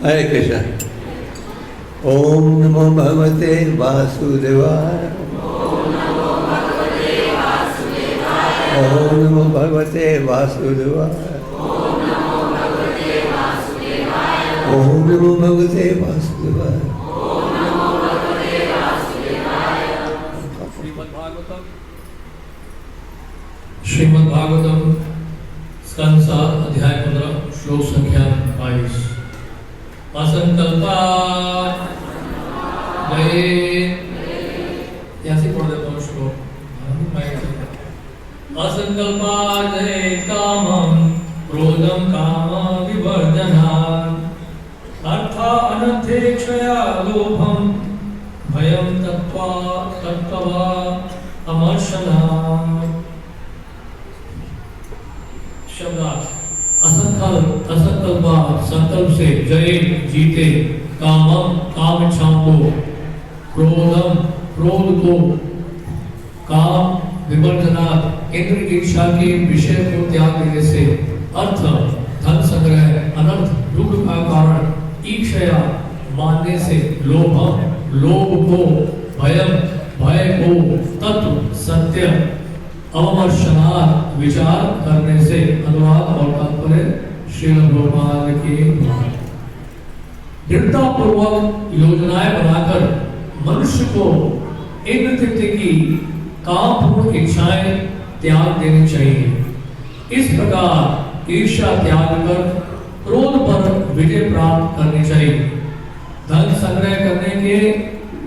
हरे कृष्ण। ओम नमो भगवते वासुदेवाय। ओम नमो भगवते वासुदेवाय। ओम नमो भगवते वासुदेवाय। श्रीमद् भागवतम स्कंद 7 अध्याय 15 श्लोक संख्या 22। असंकल्पा गए ऐसे पढ़ देता हूँ श्लोक। असंकल्पा गए कामं क्रोधं काम विवर्धनात् अर्था अनर्थेक्षया लोभं भयं तत्त्वा अमर्षणात्। असंकल्पा संकल्प से जय जीते, कामम काम इच्छाओं को, क्रोधम क्रोध को, काम विवर्धनात् इंद्र की इच्छा के विषय को त्याग देने से, अर्थ धन संग्रह, अनर्थ दुख का कारण, ईक्षया मानने से, लोभम लोभ को, भयम भय को, तत्व सत्य, अवमर्शनात् विचार करने से। अनुवाद और तात्पर्य श्रील प्रभुपाद की। दृढ़ता पूर्वक योजनाएं बनाकर मनुष्य को इंद्र तृप्ति की कामपूर्ण इच्छाएं त्याग देनी चाहिए। इस प्रकार ईर्ष्या त्याग कर क्रोध पर विजय प्राप्त करनी चाहिए। धन संग्रह करने के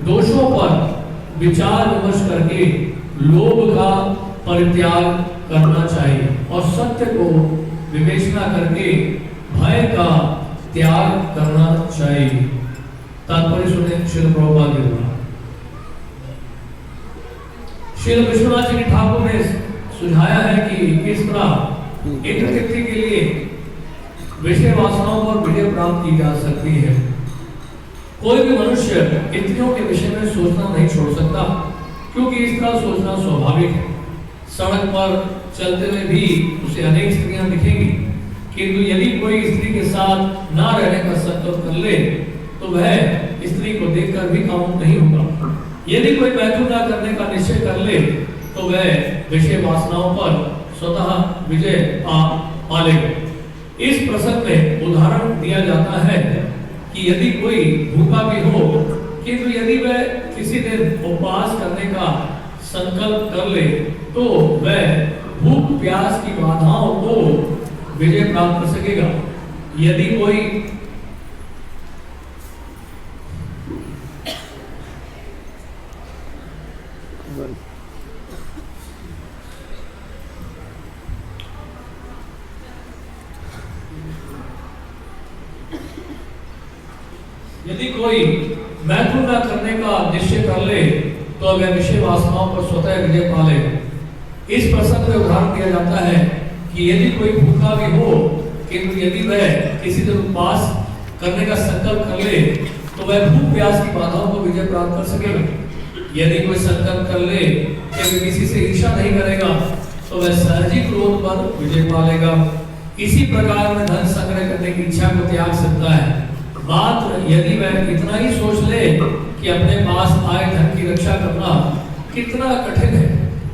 दोषों पर विचार विमर्श करके लोभ का परित्याग करना चाहिए और सत्य को विवेचना करके भय का त्याग करना चाहिए। तात्पर्य सुने श्रील प्रभुपाद जी द्वारा। श्रील विश्वनाथ जी ठाकुर ने सुझाया है कि किस तरह इंद्र तृप्ति के लिए विषय वासनाओं पर विजय प्राप्त की जा सकती है। कोई भी मनुष्य इंद्रियों के विषय में सोचना नहीं छोड़ सकता, क्योंकि इस तरह सोचना स्वाभाविक है। सड़क पर चलते हुए भी उसे अनेक स्त्रियां दिखेंगी, किंतु यदि कोई स्त्री के साथ ना रहने का संकल्प कर ले तो वह स्त्री को देखकर भी काम नहीं होगा। यदि कोई मैथुन ना करने का निश्चय कर ले तो वह विषय वासनाओं पर स्वतः विजय पा लेगा। इस प्रसंग में उदाहरण दिया जाता है कि यदि कोई भूखा भी हो, किंतु यदि वह किसी दिन उपवास करने का संकल्प कर ले तो वह भूख प्यास की बाधाओं को विजय प्राप्त कर सकेगा। यदि कोई मैथुन न करने का निश्चय कर ले तो वह विषय वासनाओं पर स्वतः विजय पा लेगा। इस प्रसंग में उदाहरण दिया जाता है कि यदि कोई भूखा भी हो, किंतु यदि वह किसी दिन उपवास करने का संकल्प कर ले तो वह भूख प्यास की बाधाओं को विजय प्राप्त कर सकेगा। यदि कोई संकल्प कर ले कि वह किसी से ईर्ष्या नहीं करेगा तो वह सहज ही क्रोध पर विजय पा लेगा। इसी प्रकार में धन संग्रह करने की इच्छा को त्याग सकता है, मात्र यदि वह इतना ही सोच ले कि अपने पास आए धन की रक्षा करना कितना कठिन है।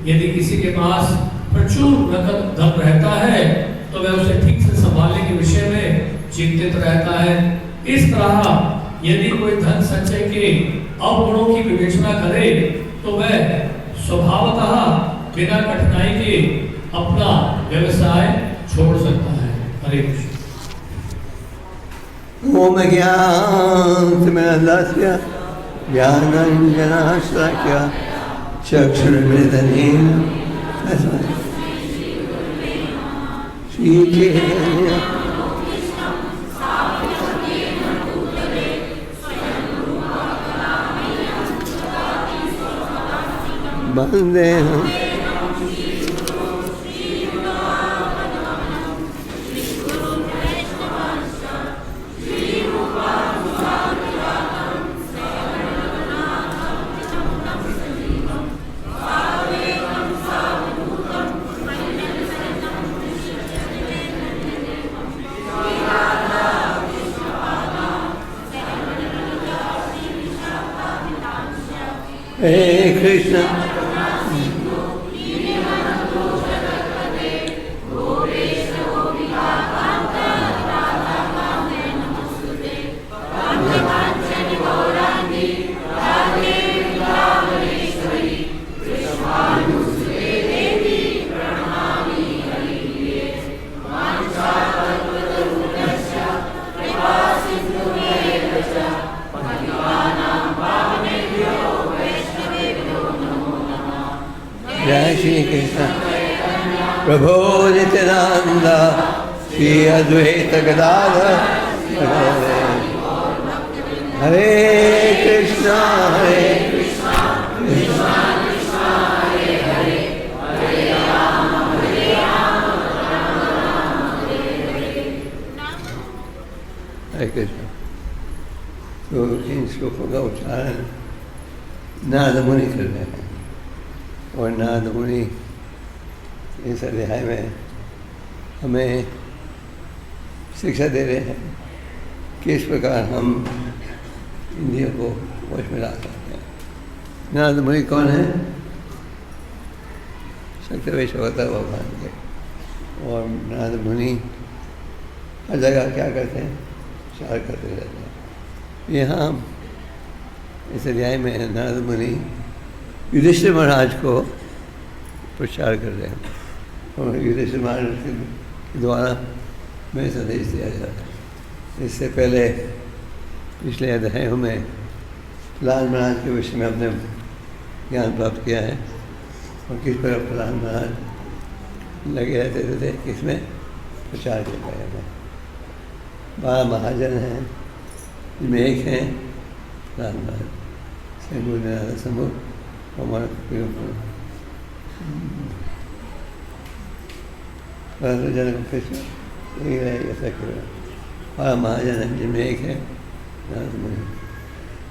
यदि किसी के पास प्रचुर नकद धन रहता है तो वह उसे ठीक से संभालने के विषय में चिंतित रहता है। इस तरह यदि कोई धन संचय के अवगुणों की विवेचना करे तो वह स्वभावतः बिना कठिनाई के अपना व्यवसाय छोड़ सकता है। हरे कृष्ण। ओम ज्ञानतिमिरान्धस्य ज्ञानाञ्जनशलाकया चक्षुरुन्मिलितं श्रीचैतन्य वन्देऽहम् हे कृष्ण जय श्री कृष्ण प्रभो नित्यानंद श्री अद्वैत गदाधर हरे कृष्णा हरे हरे कृष्ण। तो इन श्लोकों का उच्चारण नारद मुनि कर रहे हैं और नारद मुनि इस अध्याय में हमें शिक्षा दे रहे हैं कि इस प्रकार हम इंद्रियों को वश में ला सकते हैं। नारद मुनि कौन है? शंकर वैश्वता भगवान के। और नारद मुनि हर जगह क्या करते हैं? प्रचार करते रहते हैं। यहाँ इस अध्याय में नारद मुनि युधिष्ठिर महाराज को प्रचार कर रहे हैं और युधिष्ठिर महाराज के द्वारा में संदेश दिया जाता है। इससे पहले पिछले अध्यायों में प्रहलाद महाराज के विषय में अपने ज्ञान प्राप्त किया है और किस प्रकार प्रहलाद महाराज लगे रहते थे किसमें प्रचार के बारे में। 12 महाजन हैं जिनमें एक हैं प्रहलाद महाराज समूह हमारा जन ऐसा क्यों महाजन है जिनमें एक है नारद मुनि।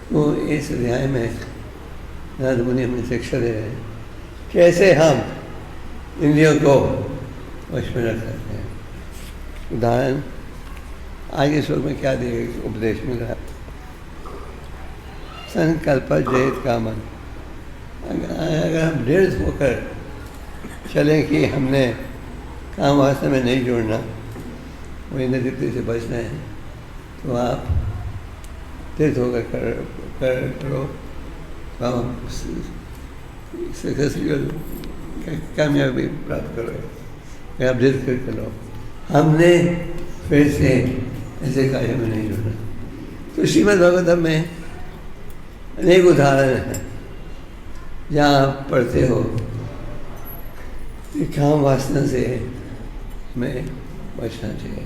तो इस अध्याय में नारद मुनि हमें शिक्षा दे रहे हैं कैसे हम इंद्रियों को वश में रख सकते हैं। उदाहरण आज के श्लोक में क्या दिए उपदेश मिल रहा है? संकल्प जयत कामन। अगर हम दृढ़ होकर चलें कि हमने काम वासना में नहीं जुड़ना, वो इंद्र तृप्ति से बचना है, तो आप दृढ़ होकर करो काम सक्सेसफुल कामयाबी प्राप्त करो। अगर आप दृढ़ कर करो, हमने फिर से ऐसे कार्य में नहीं जुड़ना। तो श्रीमद् भागवतम में अनेक उदाहरण हैं जहाँ आप पढ़ते हो कि काम वासना से हमें बचना चाहिए।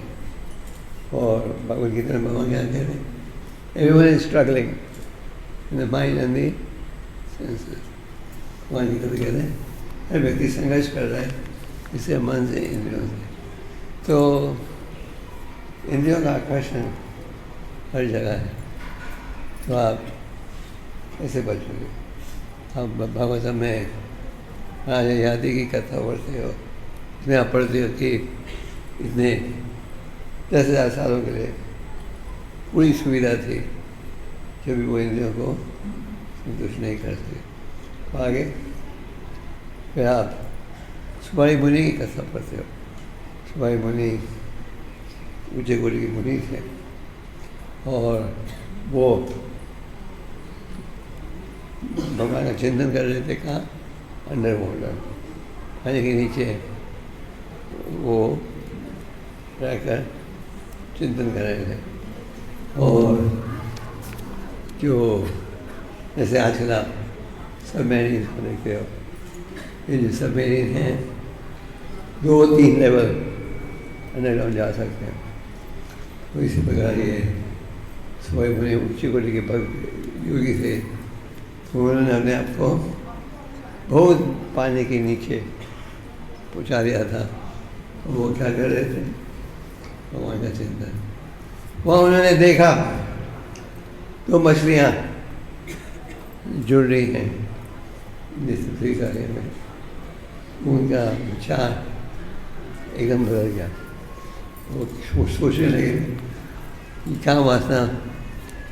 और भगवद गीता में भगवान क्या कह रहे हैं? Everyone is struggling in the mind and the senses. भगवान गीता में कह रहे हैं हर व्यक्ति संघर्ष कर रहा है इससे मन से इंद्रियों से। तो इंद्रियों का आकर्षण हर जगह है, तो आप कैसे बचोगे? आप भागवतम में राजा यादी की कथा पढ़ते हो, इसमें आप पढ़ते हो कि इतने 10,000 सालों के लिए पूरी सुविधा थी, जब भी वो इंद्रियों को संतुष्ट नहीं करते। तो आगे फिर आप सुबाई मुनि की कथा पढ़ते हो। सुबाई मुनि ऊंचे कोटि की मुनि थे और वो भगवान का चिंतन कर रहे थे। कहाँ? अंडर वाटर, पानी के नीचे वो रहकर चिंतन कर रहे थे। और जो जैसे आजकल आप सबमरीन को देखते हो, ये जो सबमरीन हैं 2-3 लेवल अंडरग्राउंड जा सकते हैं। तो इसी प्रकार ये सुबाई मुनि ऊंची कोटि के भक्त योगी थे, तो उन्होंने अपने आप को बहुत पानी के नीचे पहुँचा दिया था। वो क्या कर रहे थे? भगवान का चिंतन। वहाँ उन्होंने देखा 2 मछलियाँ जुड़ रही हैं जिस कार्य में। उनका विचार एकदम बदल गया। वो सोचने लगे कि क्या वासना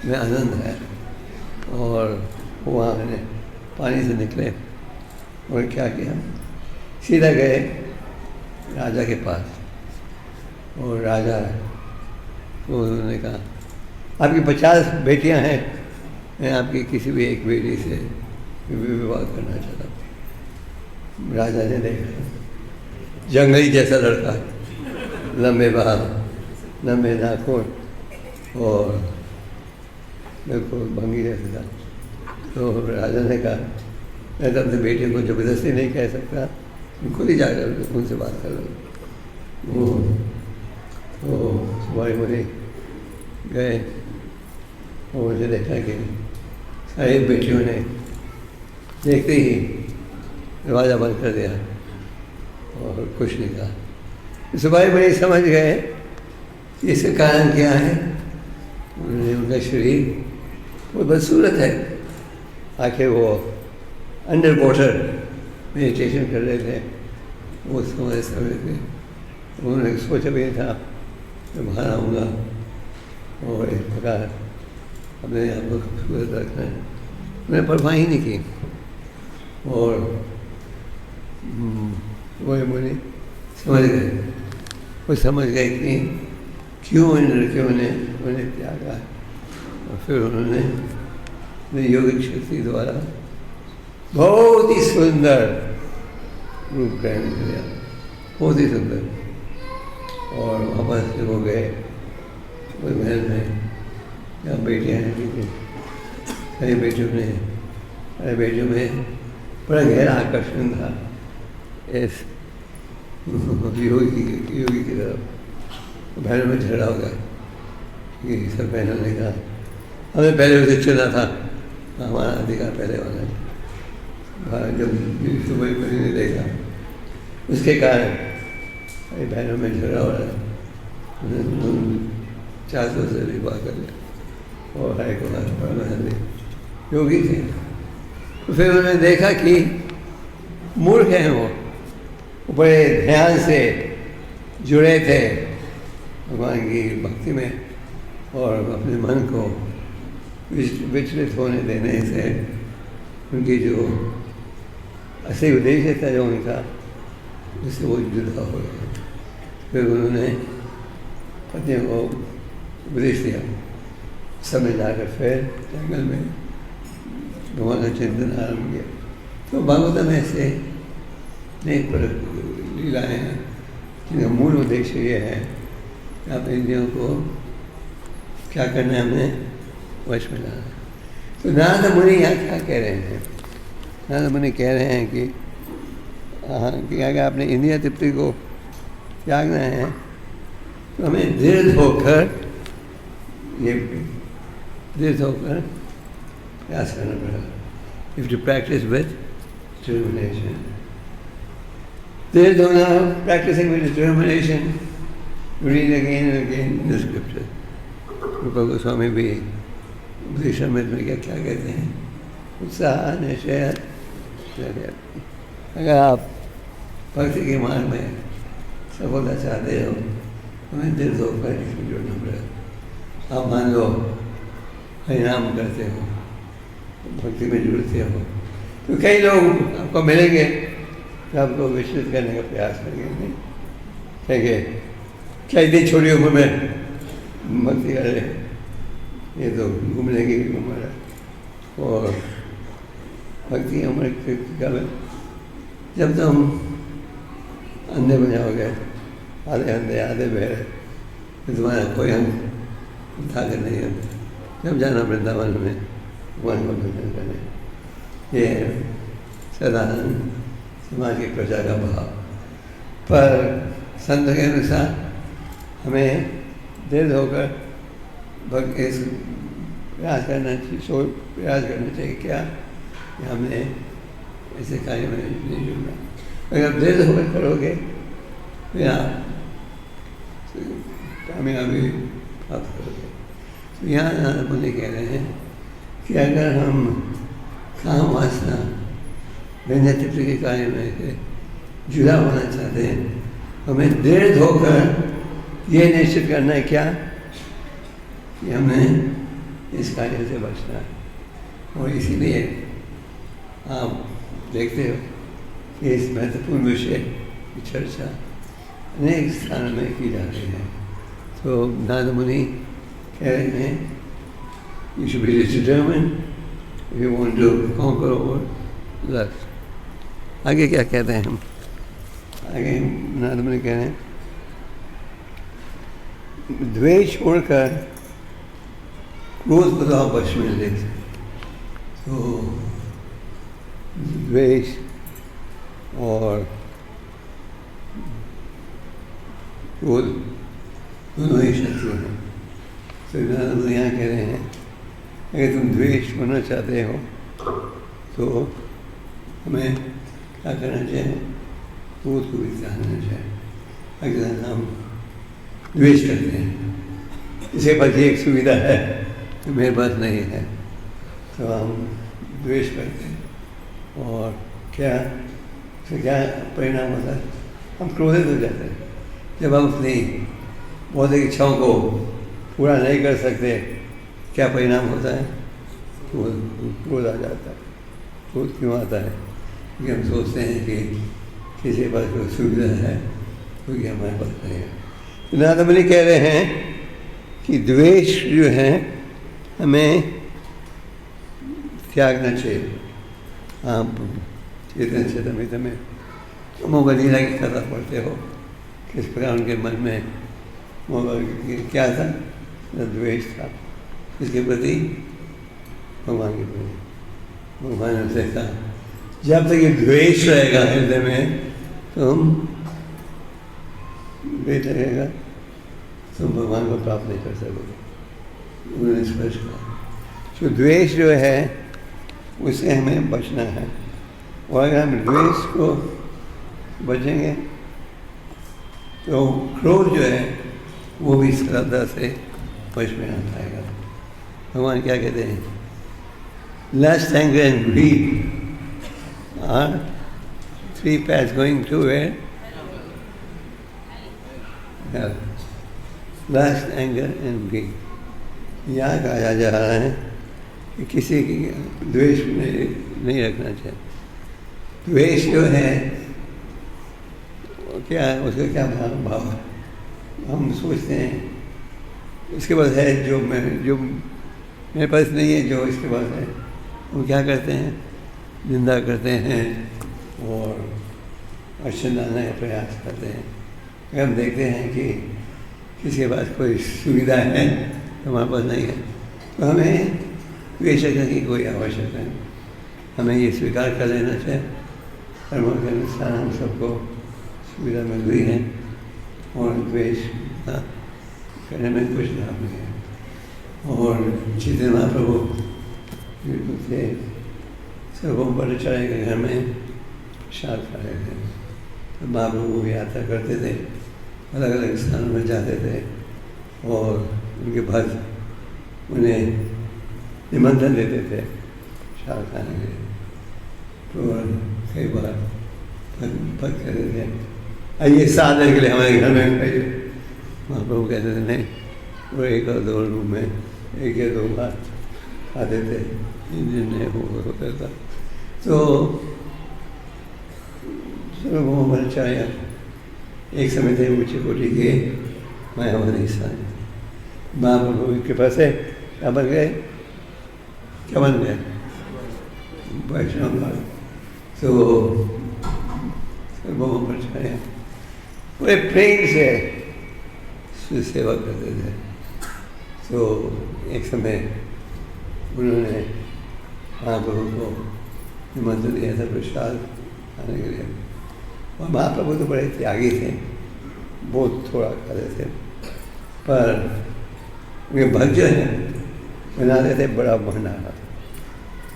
में आनंद है। और वहाँ मैंने पानी से निकले और क्या किया, सीधा गए राजा के पास। और राजा को उन्होंने कहा, आपकी 50 बेटियां हैं, मैं आपकी किसी भी एक बेटी से विवाह करना चाहता हूँ। राजा ने देखा जंगली जैसा लड़का, लंबे बाल, लंबे नाखून और बिल्कुल भंगी जैसा था। तो राजा ने कहा, मैं तो अपनी बेटियों को ज़बरदस्ती नहीं कह सकता, खुद ही जाकर उनसे बात कर लो। वो सुबाई मुनि गए और मुझे देखा कि सारी बेटियों ने देखते ही दरवाज़ा बंद कर दिया और कुछ नहीं कहा। सुबाई मुनि समझ गए कि इसका कारण क्या है। उन्होंने उनका शरीर वो बदसूरत है, आखिर वो अंडर वाटर मेडिटेशन कर रहे थे, वो समझ थे। उन्होंने सोचा भी था मैं बाहर आऊँगा और एक प्रकार अपने आप को खूबसूरत रखना है, मैंने परवाह ही नहीं की। और वो मुझे समझ गए, वो समझ गए कि क्यों इन लड़कियों ने उन्हें त्यागा। और फिर उन्होंने योगिक शक्ति द्वारा बहुत ही सुंदर रूप ग्रहण किया, बहुत ही सुंदर। और वापस से वो गए उस महल में जहाँ बेटियाँ रहती थी। सारी बेटियों में बड़ा गहरा आकर्षण था इस योगी की तरफ। बहनों में झगड़ा हो गया कि सब बहनों ने कहा हमें पहले उसे चुना था, हमारा अधिकार पहले होना है। जब सुबह ने देखा उसके कारण अरे बहनों में झगड़ा हो रहा है, उन्होंने 400 से विवाह कर लिया और हाई को योगी थे। तो फिर उन्होंने देखा कि मूर्ख हैं वो बड़े ध्यान से जुड़े थे भगवान की भक्ति में और अपने मन को विचलित होने देने से उनकी जो असली उद्देश्य था जो उनका, उससे वो जुदा हो गया। फिर उन्होंने पत्नियों को उपदेश दिया, सब में जाकर फिर जंगल में भगवान का चिंतन आरम्भ किया। तो भागवतम ऐसे अनेक लीलाएँ हैं जिनका मूल उद्देश्य ये है कि आप इंद्रियों को क्या करना है, हमें वश में लाना है। तो नारद मुनि यहाँ क्या कह रहे हैं? नारद मुनि कह रहे हैं कि अगर आपने इंद्रिय तृप्ति को त्यागना है तो हमें दृढ़ होकर प्रयास करना पड़ेगा। If to practice with determination, दृढ़ होना, practicing with determination, read again and again the scripture. Rupa Goswami भी उपदेशामृत में क्या कहते हैं, उत्साह निश्चय। अगर आप भक्ति के मार्ग में सफलता चाहते हो हमें दिल होकर इसमें जुड़ना पड़ेगा। आप मान लो हरिनाम करते हो, भक्ति में जुड़ते हो, तो कई लोग आपको मिलेंगे तो आपको विचलित करने का प्रयास करेंगे। नहीं कहेंगे क्या इतनी छोटी उम्र में भक्ति कर रहे, ये तो घूमने की उम्र है। और भक्ति उम्र कब, जब तुम अंधे बन जाओगे, आधे अंधे आधे बहरे, तो तुम्हारा कोई अंग ताकत नहीं है। जब जाना वृंदावन में भगवान को दर्शन करने, ये साधारण समाज की प्रजा का भाव। पर संत के अनुसार हमें दृढ़ होकर इस प्रयास करना चाहिए क्या कि हमने ऐसे कार्य में नहीं जुड़ना। अगर दृढ़ होकर करोगे तो आप कामयाबी प्राप्त करोगे। तो यहाँ नारद मुनि कह रहे हैं कि अगर हम काम वासना व्यंजन तृप्ति के कार्य में से जुड़ा होना चाहते हैं, हमें दृढ़ होकर ये निश्चित करना है क्या कि हमें इस कार्य से बचना है। और इसीलिए आप देखते हो कि इस महत्वपूर्ण विषय की चर्चा अनेक स्थानों में की जा रही है। तो नारद मुनि कह रहे हैं, you should be determined if you want to conquer over lust. आगे क्या कहते हैं हम? आगे नारद मुनि कह रहे हैं, द्वेष छोड़कर क्रोध को तो आप वश में ले सकते। तो द्वेष और क्रोध दोनों ही शत्रु हैं। तो यहाँ कह रहे हैं, अगर तुम द्वेष होना चाहते हो तो हमें क्या करना चाहिए? क्रोध को भी त्यागना चाहिए। अगर हम द्वेष करते हैं, इसके पास एक सुविधा है तो मेरे पास नहीं है, तो हम द्वेष करते हैं और क्या परिणाम होता है? हम क्रोधित हो जाते हैं। जब हम अपनी बौद्धिक इच्छाओं को पूरा नहीं कर सकते, क्या परिणाम होता है? क्रोध आ जाता है। क्रोध क्यों आता है? क्योंकि हम सोचते हैं कि किसी के पास कोई सुविधा है क्योंकि हमारे पास नहीं है। तो नारद मुनि कह रहे हैं कि द्वेष जो है हमें त्यागना चाहिए। आप चेतन चेतमित में मोगा लीला की कथा पढ़ते हो, किस प्रकार उनके मन में मोगा क्या था? द्वेष था। इसके प्रति? भगवान के प्रति। भगवान ने उसे कहा, जब तक ये द्वेष रहेगा हृदय में तुम द्वेष रहेगा तुम भगवान को प्राप्त नहीं कर सकोगे। उन्होंने स्पष्ट कहा। तो द्वेष जो है उससे हमें बचना है, और अगर हम द्वेष को बचेंगे तो क्रोध जो है वो भी श्रद्धा से वश में आ पाएगा। भगवान क्या कहते हैं? Lust, anger and greed are three paths going to where? Hell. Lust, anger and greed. यहाँ कहा जा रहा है कि किसी की द्वेष नहीं रखना चाहिए। द्वेष जो है क्या, उसका क्या भाव है? हम सोचते हैं इसके पास है जो मेरे पास नहीं है, जो इसके पास है हम क्या करते हैं? निंदा करते हैं और अर्चन लाने का प्रयास करते हैं। अगर हम देखते हैं कि किसी के पास कोई सुविधा है तो हमारे पास नहीं है, तो हमें द्वेष करने की कोई आवश्यकता नहीं। हमें ये स्वीकार कर लेना चाहिए, कर्मों के अनुसार हम सबको सुविधा मिल गई है और द्वेष करने में कुछ लाभ नहीं है। और चैतन्य महाप्रभु थे, सबों पर चढ़े के घर में प्रसाद खा रहे थे। तो महाप्रभु भी यात्रा करते थे, अलग अलग स्थानों में जाते थे और उनके भक्त उन्हें निमंत्रण देते थे प्रसाद खाने के लिए। तो कई बार भक्त कहते थे, आइए साथ के लिए हमारे घर में खाइए। महाप्रभु कहते थे नहीं, वो एक और दो रूम में एक या दो बार खाते थे, जिन्हें होता था। तो सर्वभौमाचार्य एक समय थे ऊंचे कोटि के मायावादी सारे। महाप्रभु की कृपा से क्या बन गए? क्या बन गए? वैष्णव। तो सर्वभौमाचार्य पूरे प्रेम से सेवा करते थे। तो एक समय उन्होंने महाप्रभु को निमंत्रण दिया था प्रसाद खाने के लिए, और महाप्रभु तो बड़े त्यागी थे, बहुत थोड़ा खाते थे, पर उनके भक्त जो हैं बनाते थे बड़ा भंडारा।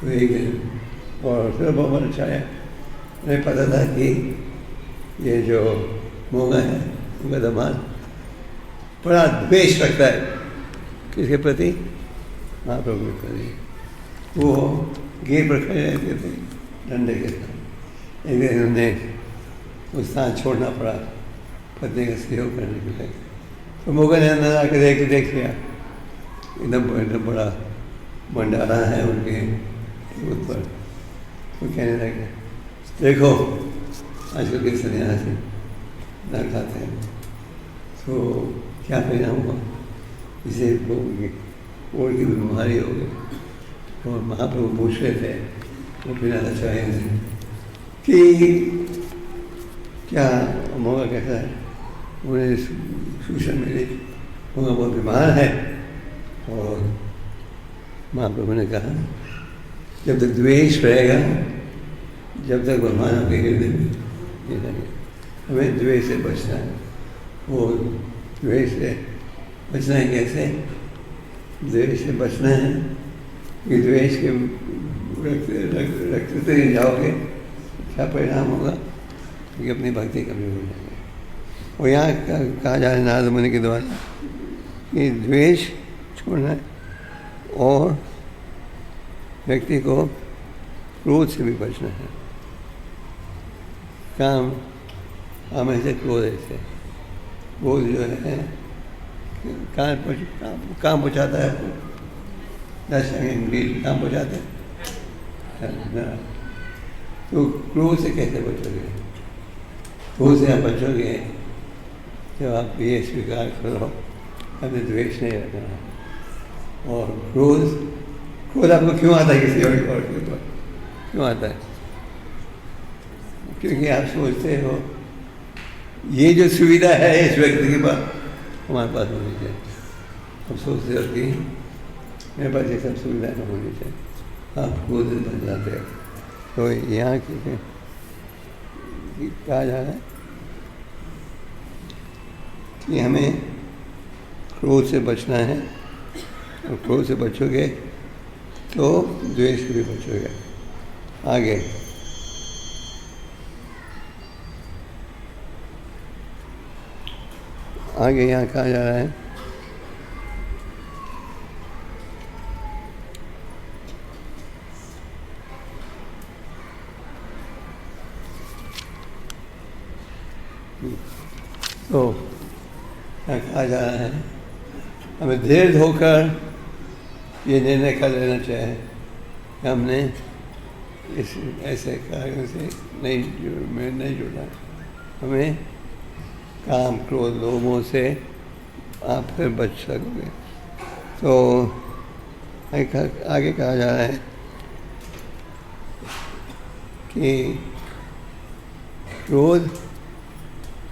तो एक दिन और सर्वभौमाचार्य उन्हें पता था कि ये जो मोगा है उनका दामाद बड़ा द्वेष रखता है किसके प्रति? महाप्रभु के प्रति। वो गेट पर खड़े रहते थे डंडे के साथ। एक दिन उन्हें उस स्थान छोड़ना पड़ा पत्नी का सहयोग करने के लिए। तो मोगा ने अंदर आकर देख लिया, एकदम बड़ा भंडारा है उनके ऊपर। तो कहने लगे देखो आजकल के सन्यासी ना खाते हैं तो क्या परिणाम हुआ, इसे कोड़ की बीमारी हो गई। और महाप्रभु पूछ रहे थे वो बिना चाहे कि क्या मौका कैसा है, उन्हें सूचना मिली मौका बहुत बीमार है। और महाप्रभु ने कहा जब तक द्वेष रहेगा, जब तक भगवान आपके हृदय में ये नहीं, हमें द्वेष से बचना है। वो द्वेष से बचना है कैसे, द्वेष से बचना है कि द्वेष के रखते ही जाओगे, क्या परिणाम होगा कि अपनी भक्ति कमी हो जाएगी। और यहाँ कहा जा रहा है नारद मुनि के द्वारा कि द्वेष छोड़ना है और व्यक्ति को क्रोध से भी बचना है। काम ऐसे क्रोध ऐसे क्रोध जो है काम पहुँचाता है, काम पहुँचाता है। तो क्रोध से कैसे बचोगे, क्रोध से आप बचोगे जब आप ये स्वीकार करो हमें द्वेष नहीं रखना। और क्रोध आपको क्यों आता है, किसी और के ऊपर क्यों आता है, क्योंकि आप सोचते हो ये जो सुविधा है इस व्यक्ति के पास हमारे पास होनी चाहिए। अब सोचते हो कि मेरे पास ये सब सुविधा न होनी चाहिए, आप क्रोध बन जाते हो। तो यहाँ कहा जा रहा है कि हमें क्रोध से बचना है, और क्रोध से बचोगे तो द्वेष से भी बचोगे। आगे यहाँ कहा जा रहा है तो क्या कहा जा रहा है, हमें धीरे होकर ये निर्णय कर लेना चाहिए कि हमने इस ऐसे कार्यों से नहीं जुड़ना। हमें काम क्रोध लोभों से आप फिर बच सकोगे। तो आगे कहा जा रहा है कि क्रोध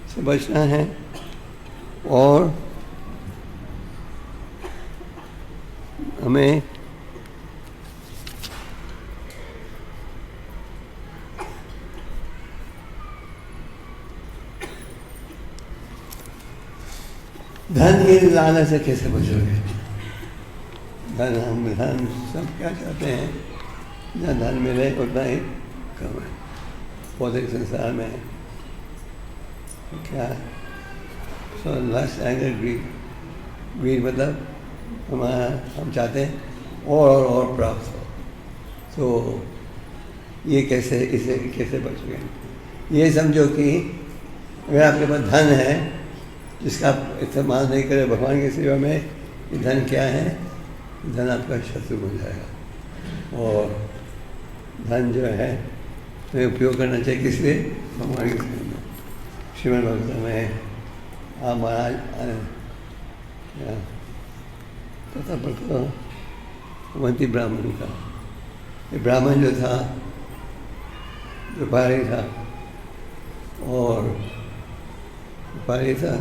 से बचना है और हमें धन की लालच से कैसे बचोगे। धन सब क्या चाहते हैं, जहाँ धन मिले उतना ही कम है। भौतिक संसार में क्या सो लस्ट एंगर ग्रीड मतलब हम चाहते हैं और प्राप्त हो। तो ये कैसे बचोगे। ये समझो कि अगर आपके पास धन है जिसका आप इस्तेमाल नहीं करें भगवान की सेवा में, ये धन क्या है, धन आपका शत्रु बन जाएगा। और धन जो है हमें उपयोग करना चाहिए किस लिए, भगवान की सेवा में। श्रीमद् भागवत में आप महाराज कथा पढ़ते वंती ब्राह्मण का। ये ब्राह्मण जो था व्यापारी था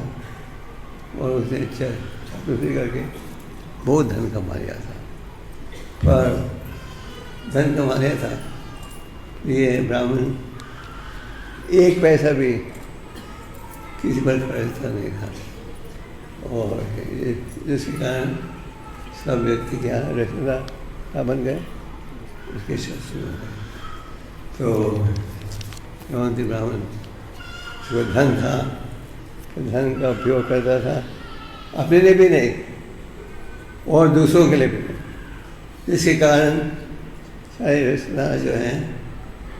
और उसने चातुर्य करके बहुत धन कमा लिया था। पर धन कमा लिया था ये ब्राह्मण एक पैसा भी किसी पर खर्चता नहीं था। और जिसके कारण सब व्यक्ति क्या रिश्तेदार बन गए, उसके शत्रु हो गए। तो यवंती ब्राह्मण जो धन था, तो धन का उपयोग करता था अपने लिए भी नहीं और दूसरों के लिए भी नहीं, जिसके कारण सारे रिश्तेदार जो हैं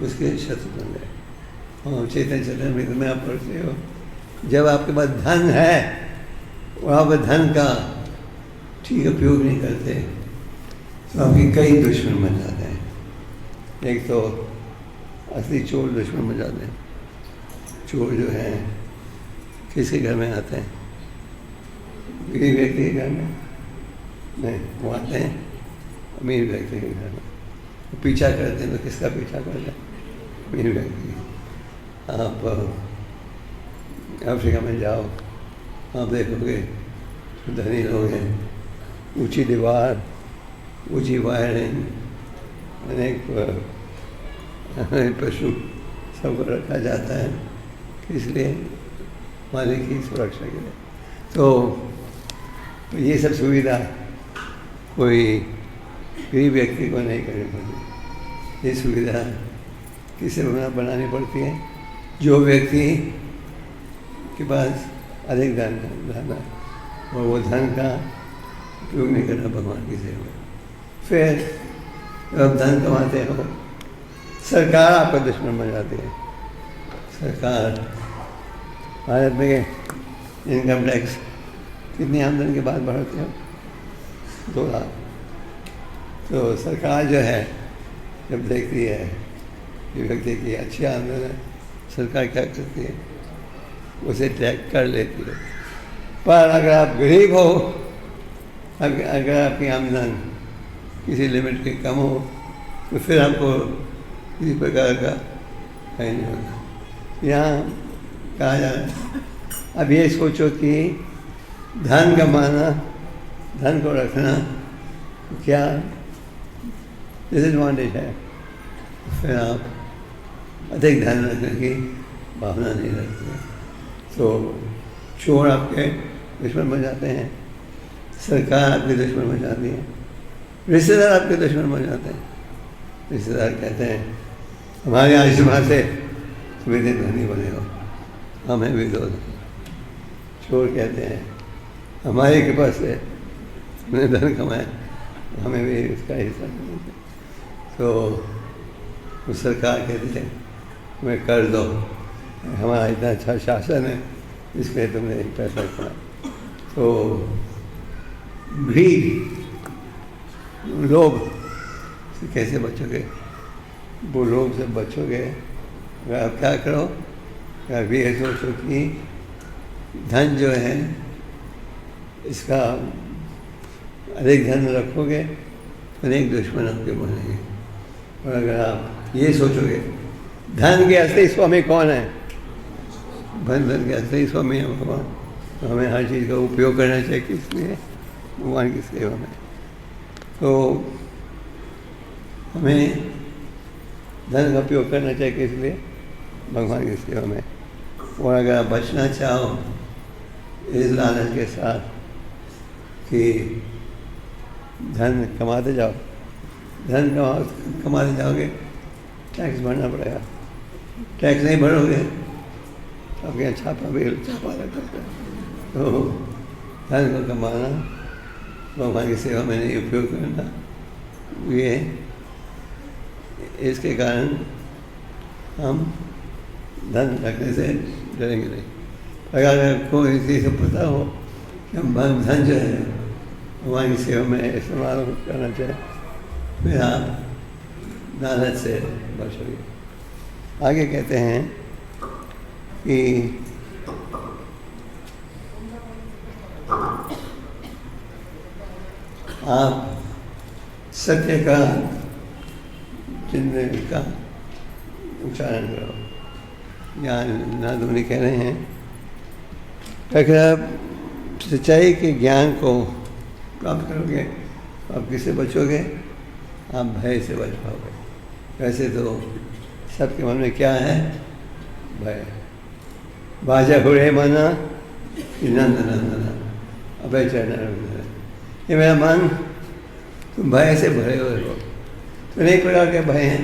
उसके शत्रु बन गए। और चैतन्य चरितामृत में आप पढ़ते हो, जब आपके पास धन है और आप धन का ठीक उपयोग नहीं करते तो आपके कई दुश्मन बन जाते हैं। एक तो असली चोर दुश्मन बन जाते हैं। चोर जो हैं किसके घर में आते हैं? गरीब व्यक्ति के घर में नहीं, वो आते हैं अमीर व्यक्ति के घर में। वो पीछा करते हैं तो किसका पीछा करते हैं? अमीर व्यक्ति। आप अफ्रीका में जाओ, आप देखोगे धनी लोग हैं, ऊंची दीवार, ऊंची वायरिंग, अनेक पशु सबको रखा जाता है, इसलिए मालिक की सुरक्षा के लिए। तो ये सब सुविधा कोई गरीब व्यक्ति को नहीं करनी पड़ती। ये सुविधा किसे बनानी पड़ती है? जो व्यक्ति के पास अधिक धन है और वो धन का उपयोग नहीं करना भगवान की सेवा में। फिर जब आप धन कमाते हो, सरकार आपका दुश्मन बन जाती है। सरकार, भारत में इनकम टैक्स कितनी आमदनी के बाद बढ़ाते हो? 2 लाख। तो सरकार जो है जब देखती है कि व्यक्ति की अच्छी आमदनी है, सरकार क्या करती है? उसे टैक्स कर लेती है। पर अगर आप गरीब हो, अगर आपकी आमदन किसी लिमिट के कम हो, तो फिर आपको किसी प्रकार का कहीं नहीं होता। यहाँ कहा जा रहा है, अब ये सोचो कि धन कमाना, धन को रखना क्या डिसएडवांटेज है? फिर आप अधिक धन रखने की भावना नहीं रखते, तो चोर आपके दुश्मन बन जाते हैं, सरकार आपके दुश्मन बन जाती है, रिश्तेदार आपके दुश्मन बन जाते हैं। रिश्तेदार कहते हैं हमारे आशीर्वाद से तुम इतने धनी बने हो, हमें भी दो। चोर कहते हैं हमारी कृपा से तुमने धन कमाया, हमें भी उसका हिस्सा दो। तो सरकार कहती है तुम्हें कर दो, हमारा इतना अच्छा शासन है, इसलिए तुमने एक पैसा कमाया। तो ग्रीड, लोभ से कैसे बचोगे? वो लोभ से बचोगे अगर आप क्या करो, आप ये सोचो कि धन जो है इसका अधिक धन रखोगे तो अनेक दुश्मन आपके बनेंगे। और अगर आप ये सोचोगे धन के असली स्वामी कौन है? धन के असली स्वामी है भगवान। तो हमें हर चीज़ का उपयोग करना चाहिए, किस लिए? भगवान की सेवा में। तो हमें धन का उपयोग करना चाहिए, किस लिए? भगवान की सेवा में। और अगर आप बचना चाहो इस लालच के साथ कि धन कमाते जाओ, धन कमाते जाओगे, टैक्स भरना पड़ेगा। टैक्स नहीं भरोगे आपके यहाँ छापा लगता है। तो धन को कमाना, भगवान की सेवा में नहीं उपयोग करना, ये इसके कारण हम धन रखने से डरेंगे नहीं। अगर कोई किसी को पता हो कि हम धन जो है भगवान की सेवा में इस्तेमाल करना चाहिए, फिर आप लालच से बचोगे। आगे कहते हैं कि आप सत्य का चिन्ह का उच्चारण करो। यहाँ नादमुनि कह रहे हैं अगर आप सच्चाई के ज्ञान को प्राप्त करोगे तो आप किससे बचोगे? आप भय से बच पाओगे। वैसे तो सबके मन में क्या है? भय। बाजा हुए मना नंद नंदना अभय चरण, ये मेरा मन तुम भय से भरे हुए हो। तो अनेक प्रकार के भय हैं।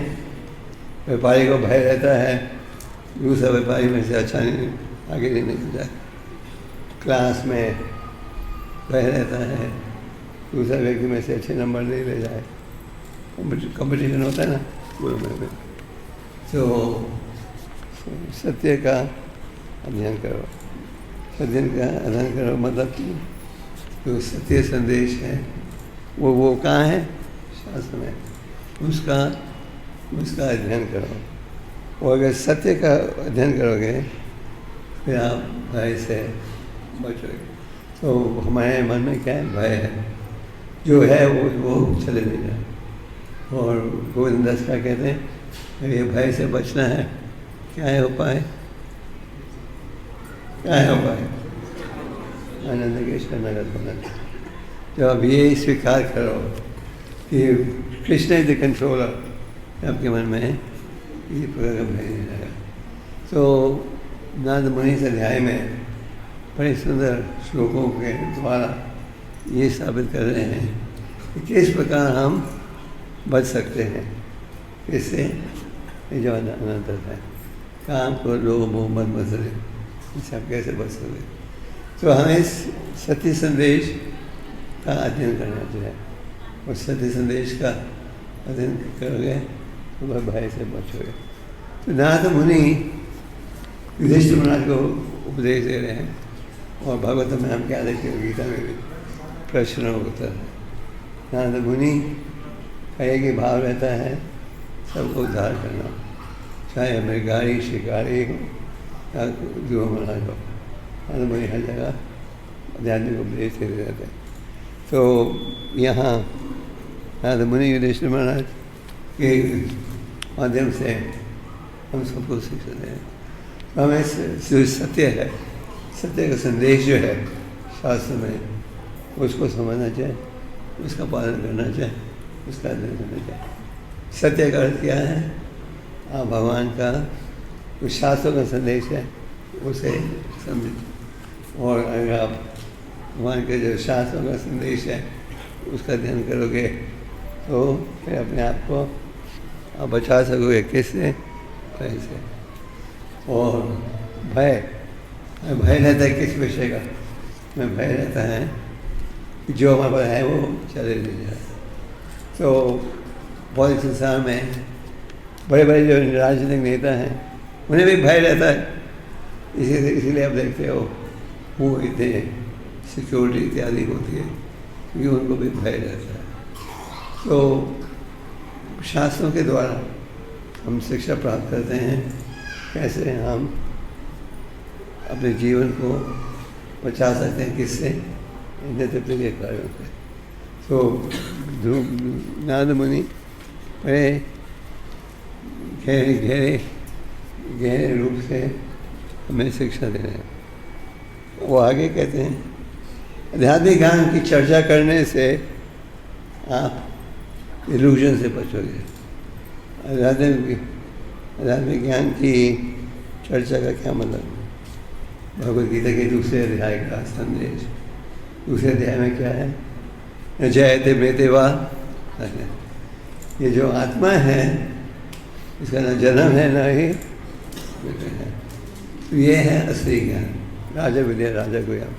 व्यापारी को भय रहता है दूसरा व्यापारी में से अच्छा नहीं आगे नहीं निकल जाए। क्लास में भय रहता है दूसरा व्यक्ति में से अच्छे नंबर नहीं ले जाए। कंपटीशन होता है ना स्कूलों में। तो सत्य का अध्ययन करो, सत्य का अध्ययन करो, मतलब कि जो सत्य संदेश है वो कहाँ है? शास्त्र में। उसका अध्ययन करो। वो अगर सत्य का अध्ययन करोगे फिर आप भय से बचोगे। तो हमारे मन में क्या है? भय है, जो है वो चले नहीं जाए। और गोविंद दास क्या कहते हैं? ये भय से बचना है, क्या है उपाय? क्या है उपाय? आनंद के शरणागत होना। जब आप ये स्वीकार करो कि कृष्ण इज द कंट्रोलर, आपके मन में ये प्रकार का भय नहीं रहेगा। तो नारद मुनि इस अध्याय में बड़े सुंदर श्लोकों के द्वारा ये साबित कर रहे हैं कि किस प्रकार हम बच सकते हैं। इससे ये जो अनंतर है, काम को लोग मोह मत मसले, इससे आप कैसे बच सकते। तो हमें सत्य संदेश का अध्ययन करना चाहिए, और सत्य संदेश का अध्ययन करोगे तो वह भय से बचोगे। तो नारद मुनि युधिष्ठिर महाराज को उपदेश दे रहे हैं, और भागवत में हम क्या देखते हैं, गीता में भी प्रश्न उत्तर है। नारद मुनि का एक ही भाव रहता है, सबको उद्धार करना, चाहे मृगारी शिकारी हो या जो महाराज हो। नारद मुनि हर जगह आध्यात्मिक उपदेश देते रहते हैं। तो यहाँ नारद मुनि युधिष्ठिर महाराज के माध्यम से हम सबको शिक्षा दें। तो हमें जो सत्य है, सत्य का संदेश जो है शास्त्र में, उसको समझना चाहिए, उसका पालन करना चाहिए, उसका अध्ययन करना चाहिए। सत्य का अर्थ क्या है? आप भगवान का जो शास्त्रों का संदेश है उसे समझें, और अगर आप भगवान के जो शास्त्रों का संदेश है उसका अध्ययन करोगे तो फिर अपने आप को आप बचा सकोगे। किससे? भय से। और भय रहता है किस विषय का? में भय रहता है कि जो हमारे पास है वो चले नहीं जाए। तो बहुत संसार में बड़े बड़े जो राजनीतिक नेता हैं उन्हें भी भय रहता है, इसीलिए आप देखते हो वो इतने सिक्योरिटी इत्यादि होती है, क्योंकि उनको भी भय रहता है। तो शास्त्रों के द्वारा हम शिक्षा प्राप्त करते हैं कैसे हम अपने जीवन को बचा सकते हैं, किससे? नित्य प्रिय कार्यों से। तो नारद मुनि बड़े गहरे रूप से हमें शिक्षा दे रहे हैं। वो आगे कहते हैं, आध्यात्मिक ज्ञान की चर्चा करने से आप इल्यूजन से बचोगे। आध्यात्मिक ज्ञान की चर्चा का क्या मतलब? भगवद गीता के दूसरे अध्याय का संदेश। दूसरे अध्याय में क्या है? जयते बेते वा, ये जो आत्मा है इसका न जन्म है न ही मृत्यु है। तो ये है असली ज्ञान, राजा विद्या राजा को ज्ञान।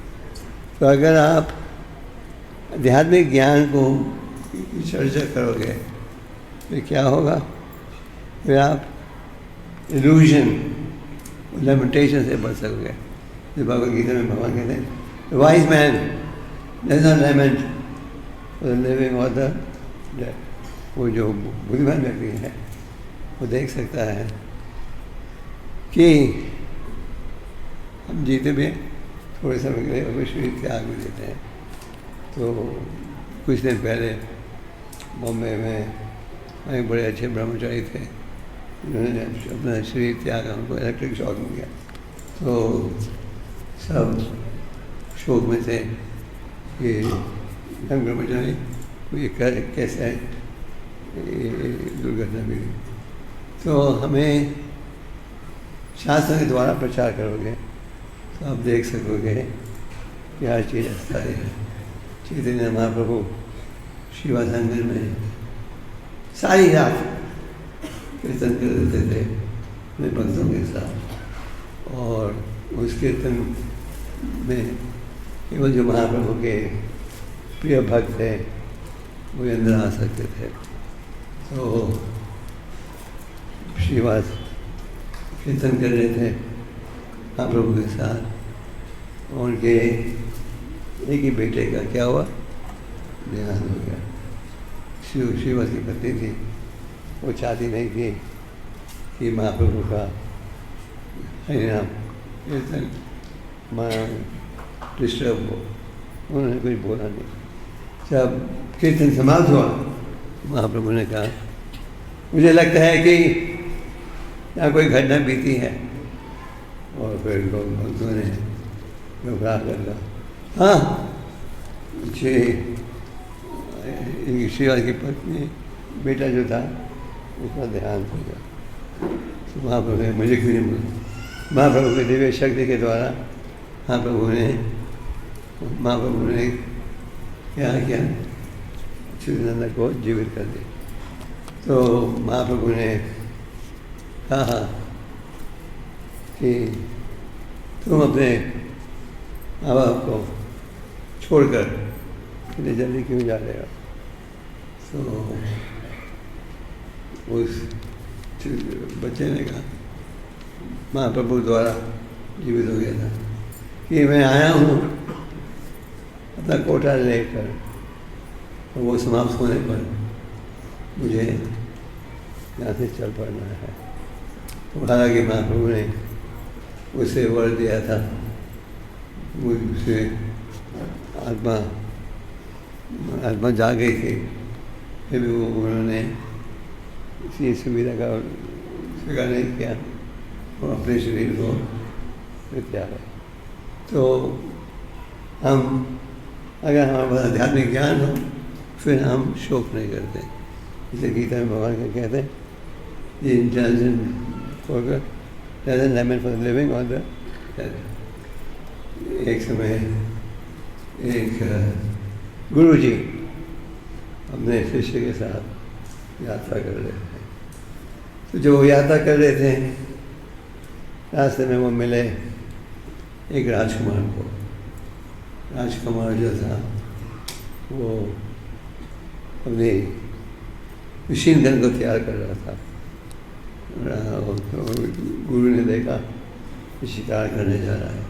तो अगर आप आध्यात्मिक ज्ञान को चर्चा करोगे फिर क्या होगा? फिर आप इल्यूजन, लिमिटेशन से बच सकोगे। जो भगवद गीता में भगवान कहते हैं, wise man does not lament for the living और द डेड। वो जो बुद्धिमान व्यक्ति है वो देख सकता है कि हम जीते भी थोड़े समय के लिए अवश्य त्याग भी देते हैं। तो कुछ दिन पहले बॉम्बे में एक बड़े अच्छे ब्रह्मचारी थे, उन्होंने अपना शरीर त्यागा, उनको इलेक्ट्रिक शॉक मिल गया। तो सब शोक में थे कि हम ब्रह्मचारी ये कैसे दुर्घटना मिली। तो हमें शास्त्र के द्वारा प्रचार करोगे तो आप देख सकोगे कि हर चीज़ अस्थायी है। चैतन्य महाप्रभु शिवा संगम में सारी रात कीर्तन कर देते थे अपने भक्तों के साथ, और उस कीर्तन में केवल जो महाप्रभु के प्रिय भक्त थे वो अंदर आ सकते थे। तो श्रीवास कीर्तन कर रहे थे महाप्रभु के साथ, उनके एक ही बेटे का क्या हुआ? देहांत हो गया। श्रीवास की पत्नी थी, वो चाहती नहीं थी कि महाप्रभु का हरिनाम कीर्तन डिस्टर्ब हो। उन्होंने कुछ बोला नहीं। जब कीर्तन समाप्त हुआ, महाप्रभु ने कहा, मुझे लगता है कि यहाँ कोई घटना बीती है। और फिर लोग भक्तों ने घबरा कर कहा, हाँ, मुझे इनकी श्रीवास की पत्नी बेटा जो था उसका देहांत हो गया। तो महाप्रभु ने मुझे क्यों नहीं बोला? महाप्रभु के दिव्य शक्ति के द्वारा महाप्रभु ने क्या किया, चिदानंद को जीवित कर दिया। तो महाप्रभु ने कहा कि तुम अपने माँ बाप को छोड़कर इतनी जल्दी क्यों जा रहे हो? तो उस बच्चे ने कहा, महाप्रभु द्वारा जीवित हो गया था, कि मैं आया हूँ अपना कोटा लेकर, और वो समाप्त होने पर मुझे यहाँ से चल पड़ना है। तो हालांकि महाप्रभु ने उसे वर दिया था, उसे आत्मा जा गई थी, फिर भी उन्होंने इसी सुविधा का स्वीकार नहीं किया और अपने शरीर को त्याग। तो हम अगर हमारे पास आध्यात्मिक ज्ञान हो फिर हम शोक नहीं करते। जैसे गीता में भगवान क्या कहते हैं, lemon for living on the. एक समय एक गुरुजी अपने शिष्य के साथ यात्रा कर रहे थे। तो जब वो यात्रा कर रहे थे, रास्ते में वो मिले एक राजकुमार को। राजकुमार जो था वो अपने मशीन गन को तैयार कर रहा था। गुरु ने देखा कि शिकार करने जा रहा है।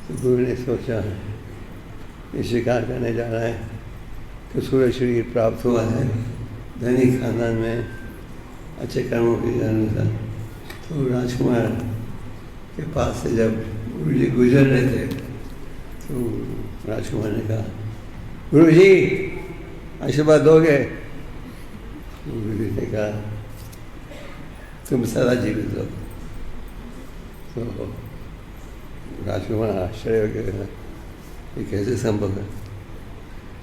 तो गुरु ने सोचा ये शिकार करने जा रहा है तो सूर्य शरीर प्राप्त हुआ है, धनी खानदान में अच्छे कर्मों के अनुसार। तो राजकुमार के पास से जब गुरु जी गुजर रहे थे तो राजकुमार ने कहा, गुरु जी आशीर्वाद दोगे? गुरु जी ने कहा, तुम सदा जीवित हो। तो राजकुमार आश्चर्य हो गया, ये कैसे संभव है?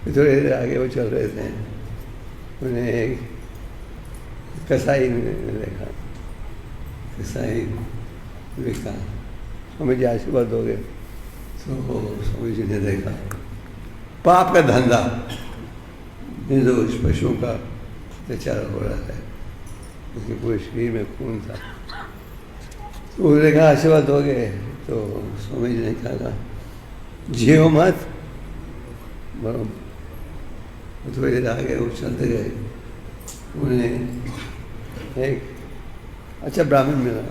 थोड़े देर आगे वो चल रहे थे, उन्हें एक कसाई ने देखा। कसाई ने कहा, स्वामी जी आशीर्वाद दोगे? तो स्वामी जी ने देखा पाप का धंधा, निर्दोष पशुओं का अत्याचार हो रहा है, उसके पूरे शरीर में खून था। तो उसने कहा आशीर्वाद दोगे? तो स्वामी जी ने कहा जियो मत, मरो। थोड़ी देर आगे वो चलते गए, उन्हें एक अच्छा ब्राह्मण मिला,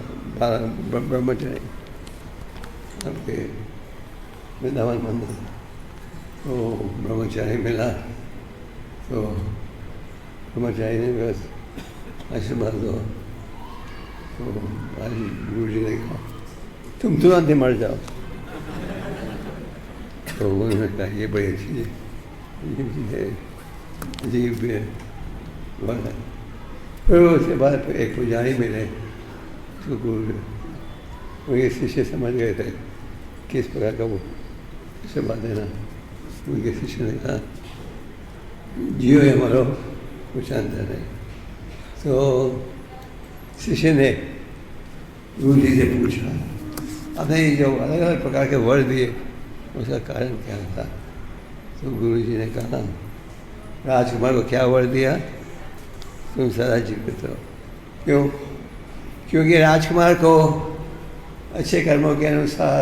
ब्रह्मचारी आपके वृंदावन मंदिर। तो ब्रह्मचारी मिला तो ब्रह्मचारी ने बस आशीर्वाद दो। तो गुरु जी ने कहा तुम तुरंत ही मर जाओ। तो उन्होंने कहा ये बड़ी अच्छी अजीब बात है। फिर उसके बाद एक पुजारी मिले, तो गुरु वो ये शिष्य समझ गए थे किस प्रकार का वो आशीर्वाद देना। उनके शिष्य ने कहा जियो या मरो कुछ अंतर नहीं। तो शिष्य ने गुरु जी से पूछा, आपने जो अलग अलग प्रकार के वर दिए उसका कारण क्या था? तो गुरु जी ने कहा राजकुमार को क्या वर दिया, तुम सदा जीवित रहो। क्यों? क्योंकि राजकुमार को अच्छे कर्मों के अनुसार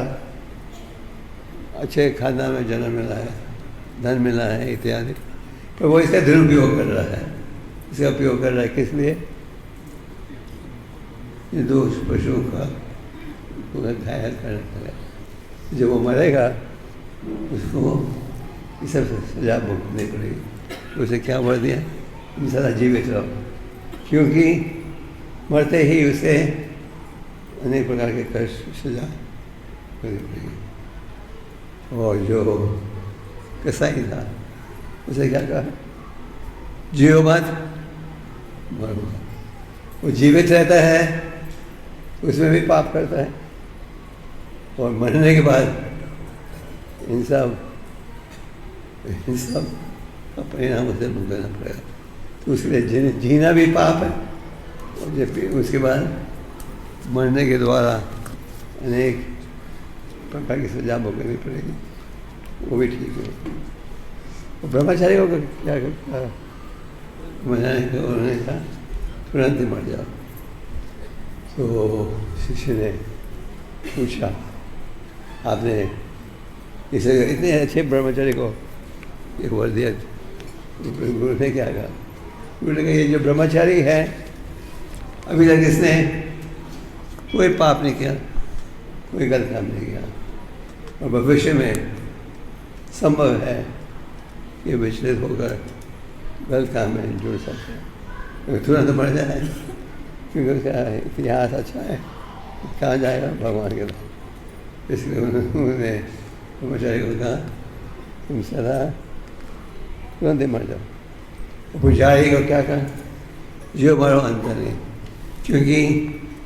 अच्छे खानदान में जन्म मिला है, धन मिला है इत्यादि, पर वो इसका दुरुपयोग कर रहा है। इसका उपयोग कर रहा है किस लिए? निर्दोष पशुओं का घायल करने के लिए। जब वो मरेगा उसको इस सब सजा भुगतनी पड़ेगी। उसे क्या बोल दिया, तुम सदा जीवित रहो। क्योंकि मरते ही उसे अनेक प्रकार के कष्ट सजा करनी पड़ेगी। और जो कसाई था उसे क्या कहा, जियो मत मरो। वो जीवित रहता है उसमें भी पाप करता है, और मरने के बाद इन सब का परिणाम उसे भुगतना पड़ेगा। तो उसके जीना भी पाप है, और जब उसके बाद मरने के द्वारा अनेक प्रकार की सजा भुगतनी पड़ेगी, वो भी ठीक है। वो ब्रह्मचारी को क्या करता मनाने को उन्होंने कहा तुरंत ही मर जाओ। तो शिष्य ने पूछा, आपने इसे इतने अच्छे ब्रह्मचारी को ये वर दिया, गुरु ने क्या कहा? गुरु ने कहा ये जो ब्रह्मचारी है अभी तक इसने कोई पाप नहीं किया, कोई गलत काम नहीं किया, और भविष्य में संभव है कि विचलित होकर गलत काम में जुड़ सकते हैं, तुरंत मर जाए, क्योंकि उसका इतिहास अच्छा है, कहाँ जाएगा भगवान के नाम। इसलिए उन्होंने ब्रह्मचारी को कहा तुम सदा तुरंत ही मर जाओ। पुजारी को क्या कहा, जो मरो अंतर नहीं, क्योंकि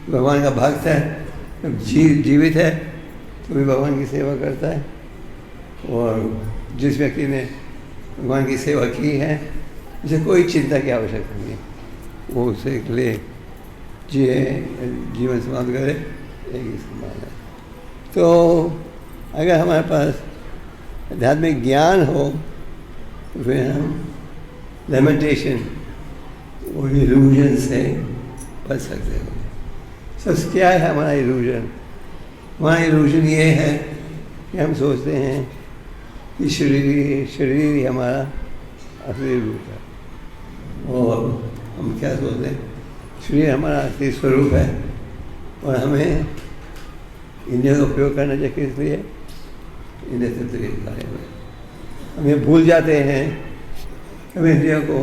भगवान का भक्त है, जब जीवित है तो भी भगवान की सेवा करता है, और जिस व्यक्ति ने भगवान की सेवा की है उसे कोई चिंता की आवश्यकता नहीं, वो उसे लिए जीवन समाप्त करे, एक ही समान है। तो अगर हमारे पास आध्यात्मिक ज्ञान हो तो फिर हम लेमेंटेशन वो इल्यूजन से बच सकते हो। सब क्या है हमारा इल्यूजन? हमारा इल्यूजन ये है कि हम सोचते हैं कि शरीर ही हमारा असली रूप है, और हम क्या सोचते हैं शरीर हमारा असली स्वरूप है, और हमें इंद्रियों का उपयोग करना चाहिए। किस लिए? इंद्रिय तत्व के कार्य में हम ये भूल जाते हैं, कभी इंद्रियों को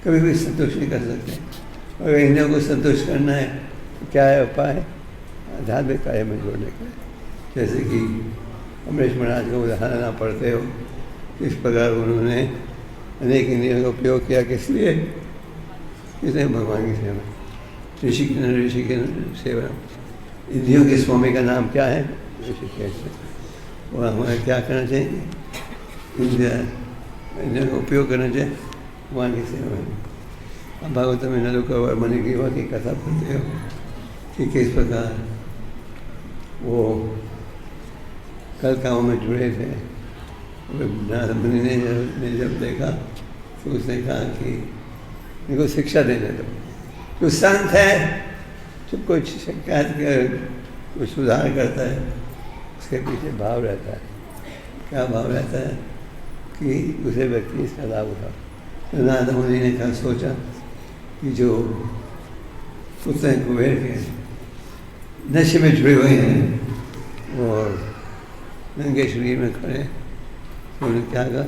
कभी भी संतुष्ट नहीं कर सकते। अगर इंद्रियों को संतुष्ट करना है तो क्या है उपाय? आध्यात्मिक कार्य में जोड़ने का। जैसे कि अमरीश महाराज का उदाहरण आप पढ़ते हो, इस प्रकार उन्होंने अनेक इंद्रियों का उपयोग किया। किस लिए? किसने? भगवान की सेवा, ऋषि की सेवा। इंद्रियों के स्वामी का नाम क्या है? ऋषिकेश। और हमें क्या करना चाहिए? इंद्रियों का उपयोग करना चाहिए भगवान की सेवा में। अब भागवत में नलू का वर्मन की कथा पढ़ते हो कि किस प्रकार वो कल कामों में जुड़े थे। नारद मुनि ने जब देखा तो उसने कहा कि इनको शिक्षा देने दो। जो संत है जब कोई शिकायत कर कोई सुधार करता है उसके पीछे भाव रहता है। क्या भाव रहता है? कि दूसरे व्यक्ति इसका लाभ उठा। तो नारद मुनि ने कहा सोचा कि जो कुत्ते कुबेर के नशे में जुड़े हुए हैं और नंगे शरीर में खड़े, तो उन्होंने क्या कहा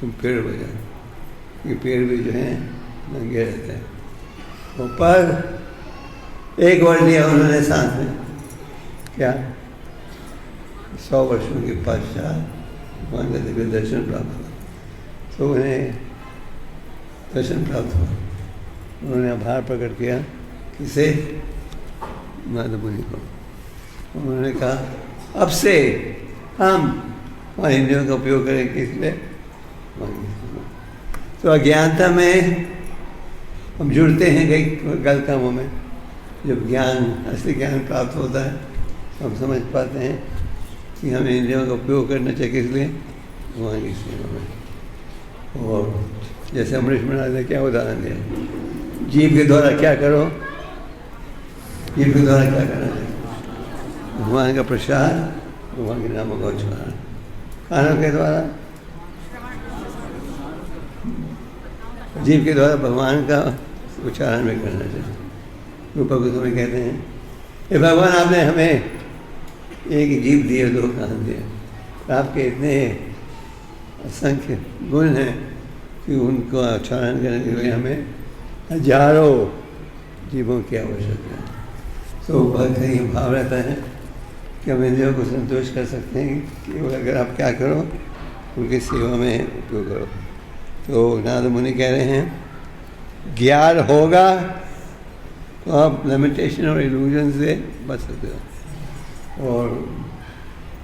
तुम पेड़ बजाओ। ये पेड़ भी जो है नंगे रहते हैं। और पर एक वर्ष लिया उन्होंने साथ में, क्या 100 वर्षों के पश्चात भगवान का दिव्य दर्शन प्राप्त हुआ। तो उन्हें दर्शन प्राप्त हुआ। उन्होंने आभार प्रकट किया किसे? नारद मुनि को। उन्होंने कहा अब से हम हमारे इंद्रियों का उपयोग करें किस लिए? तो अज्ञानता में हम जुड़ते हैं कई गलत कामों में। जब ज्ञान असली ज्ञान प्राप्त होता है तो हम समझ पाते हैं कि हमें इंद्रियों का उपयोग करना चाहिए किस लिए? भगवान की सेवा में। और जैसे अमरीश महाराज ने क्या उदाहरण दिया, जीव के द्वारा क्या करो? जीव के द्वारा क्या करना चाहिए? भगवान का प्रसाद, भगवान के नामों का उच्चारण। कानों के द्वारा, जीव के द्वारा भगवान का उच्चारण भी करना चाहिए। रूपा गोस्वामी कहते हैं कि भगवान आपने हमें एक जीव दिए, 2 कान दिए, आपके इतने असंख्य गुण हैं कि उनको उच्चारण करने के लिए हमें हजारों जीवों की आवश्यकता है। तो भक्त का ये भाव रहता है कि हम इंद्रियों को संतुष्ट कर सकते हैं कि अगर आप क्या करो, उनकी सेवा में उपयोग करो। तो नारद मुनि कह रहे हैं ज्ञान होगा तो आप लिमिटेशन और इल्यूजन से बच सकते हो। और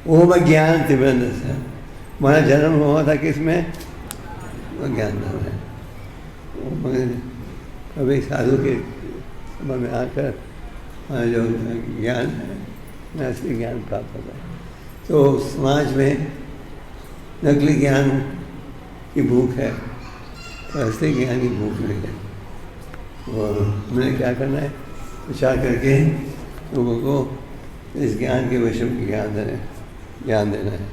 वो मैं ज्ञान त्रिवेंद्र से हमारा जन्म हुआ था किसमें? ज्ञान नाम है। कभी साधु के समय में आकर जो ज्ञान है असली ज्ञान प्राप्त होता है। तो समाज में नकली ज्ञान की भूख है, असली ज्ञान की भूख नहीं है। और हमें क्या करना है? विचार करके लोगों को इस ज्ञान के विषय में ज्ञान देना है।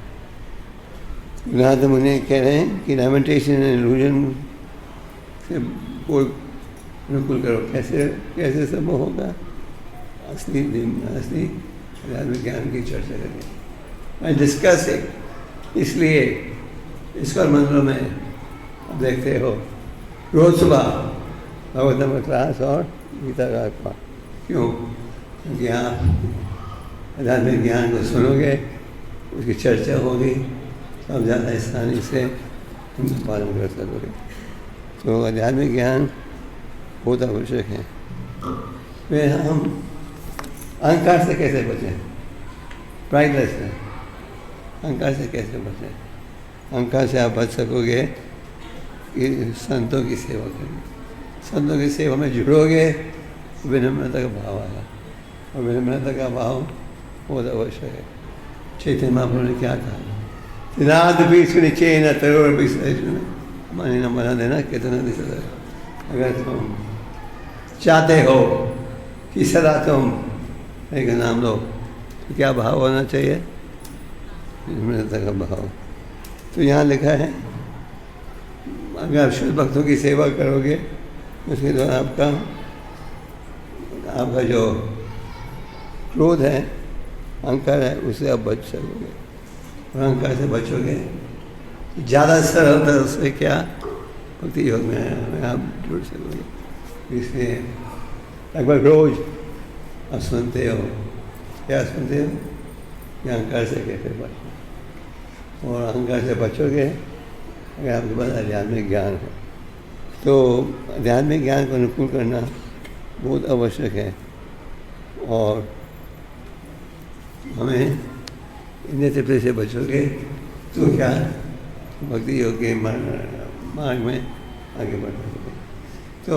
नारद मुनि कह रहे हैं कि लैमेंटेशन एंड इल्यूजन से कोई बिल्कुल करो। कैसे संभव होगा? असली आध्यात्मिक ज्ञान की चर्चा करें, डिस्कस इट। इसलिए ईश्वर मंदिरों में आप देखते हो रोज सुबह भगवतम का क्लास और गीता का पाठ। क्यों? क्योंकि आप आध्यात्मिक ज्ञान को सुनोगे, उसकी चर्चा होगी, सब ज़्यादा आसानी से उनका पालन कर सकोगे। तो आध्यात्मिक ज्ञान बहुत आवश्यक है। फिर हम अहंकार से कैसे बचें? प्राइडलेस है, अहंकार से कैसे बचें? अहंकार से आप बच सकोगे कि संतों की सेवा करेंगे। संतों की सेवा में जुड़ोगे, विनम्रता का भाव आया, और विनम्रता का भाव बहुत आवश्यक है। चैतन्य महाप्रभु ने क्या कहा? नाद भी सुनी चेन तरोड़ भी सुने, मानी न मना देना कितना दिशा। अगर तुम चाहते हो कि सदा तुम एक नाम लो, तो क्या भाव होना चाहिए? विनम्रता का भाव। तो यहाँ लिखा है अगर आप शुद्ध भक्तों की सेवा करोगे, उसके द्वारा आपका जो क्रोध है, अहंकार है, उससे आप बच सकोगे। और अहंकार से बचोगे, ज़्यादा सरलता से क्या भक्ति योग में आप जुड़ सकोगे। इसलिए लगभग रोज आप सुनते हो, क्या सुनते हो? कि अहंकार से कैसे बचो। और अहंकार से बचोगे अगर आपके पास आध्यात्मिक ज्ञान है। तो आध्यात्मिक ज्ञान को अनुकूल करना बहुत आवश्यक है। और हमें इन्हें तरीके से बचोगे तो क्या भक्ति योग के मार्ग में आगे बढ़ सकोगे। तो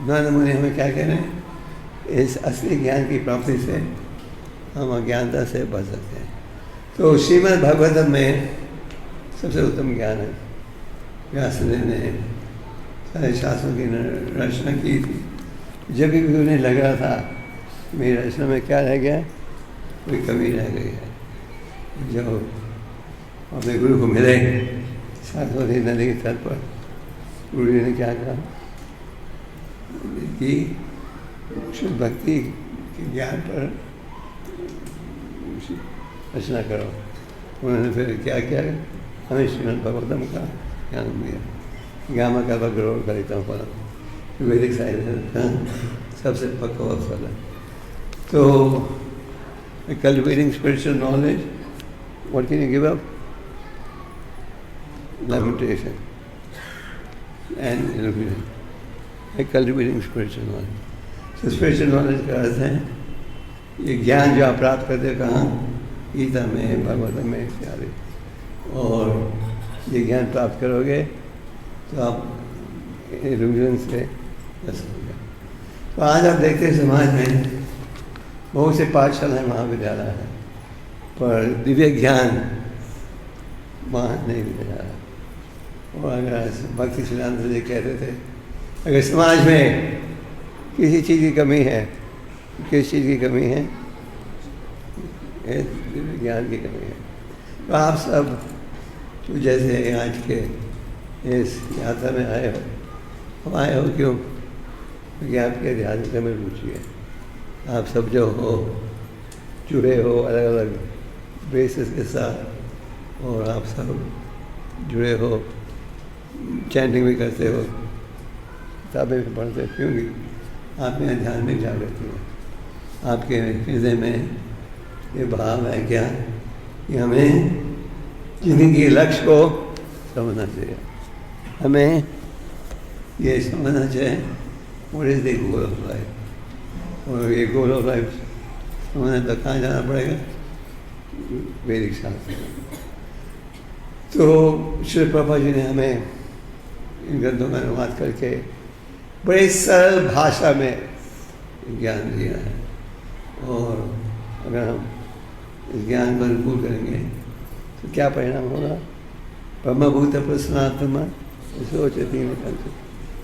नारद मुनि हमें क्या कह रहे हैं? इस असली ज्ञान की प्राप्ति से हम अज्ञानता से बच सकते हैं। तो श्रीमद् भागवतम में सबसे उत्तम ज्ञान है। व्यासदेव ने सारे शास्त्रों की रचना की थी। जब भी उन्हें लग रहा था मेरी रचना में क्या रह गया, कोई कमी रह गई है, जो अपने गुरु को मिले सरस्वती नदी के तट पर, गुरु जी ने क्या कहा कि शुद्ध भक्ति के ज्ञान पर रचना करो। उन्होंने फिर क्या किया? हमें श्रीमद् भागवतम का ज्ञान दिया। ज्ञान का गौरव करिता हूँ फल, वैदिक साहित्य सबसे पक्का हुआ फल है। तो cultivating spiritual knowledge, what can you give up? Lamentation and illusion. Cultivating spiritual knowledge. So spiritual knowledge का अर्थ है ये ज्ञान जो आप प्राप्त करते हो कहाँ? गीता में, भागवत में इत्यादि। और ये ज्ञान प्राप्त करोगे तो आप इल्यूजन से बच सकोगे। तो आज आप देखते हैं समाज में बहुत से पाठशालाएँ, महाविद्यालय है, पर दिव्य ज्ञान वहाँ नहीं मिल रहा। और अगर भक्ति सिद्धांत जी कहते थे अगर समाज में किसी चीज़ की कमी है, किस चीज़ की कमी है? दिव्य ज्ञान की कमी है। तो आप सब तो जैसे आज के इस यात्रा में आए हो, हम आए हो क्यों? क्योंकि आपके अध्यात्म में रुचि है। आप सब जो हो जुड़े हो अलग अलग बेसिस के साथ, और आप सब जुड़े हो, चैंटिंग भी करते हो, किताबें भी पढ़ते हो, क्योंकि आप में आध्यात्मिक जागृति है, आपके हृदय में ये भाव है क्या कि हमें जिंदगी के लक्ष्य को समझना चाहिए, हमें ये समझना चाहिए what is the goal of life. और ये गोल ऑफ लाइफ समझने तक कहाँ जाना पड़ेगा? वैदिक शास्त्र। तो श्री प्रभुपाद जी ने हमें इन ग्रंथों का अनुवाद करके बड़े सरल भाषा में ज्ञान दिया है, और अगर हम इस ज्ञान को अनुकूल करेंगे तो क्या परिणाम होगा? ब्रह्मभूत प्रसन्नात्मा सोचती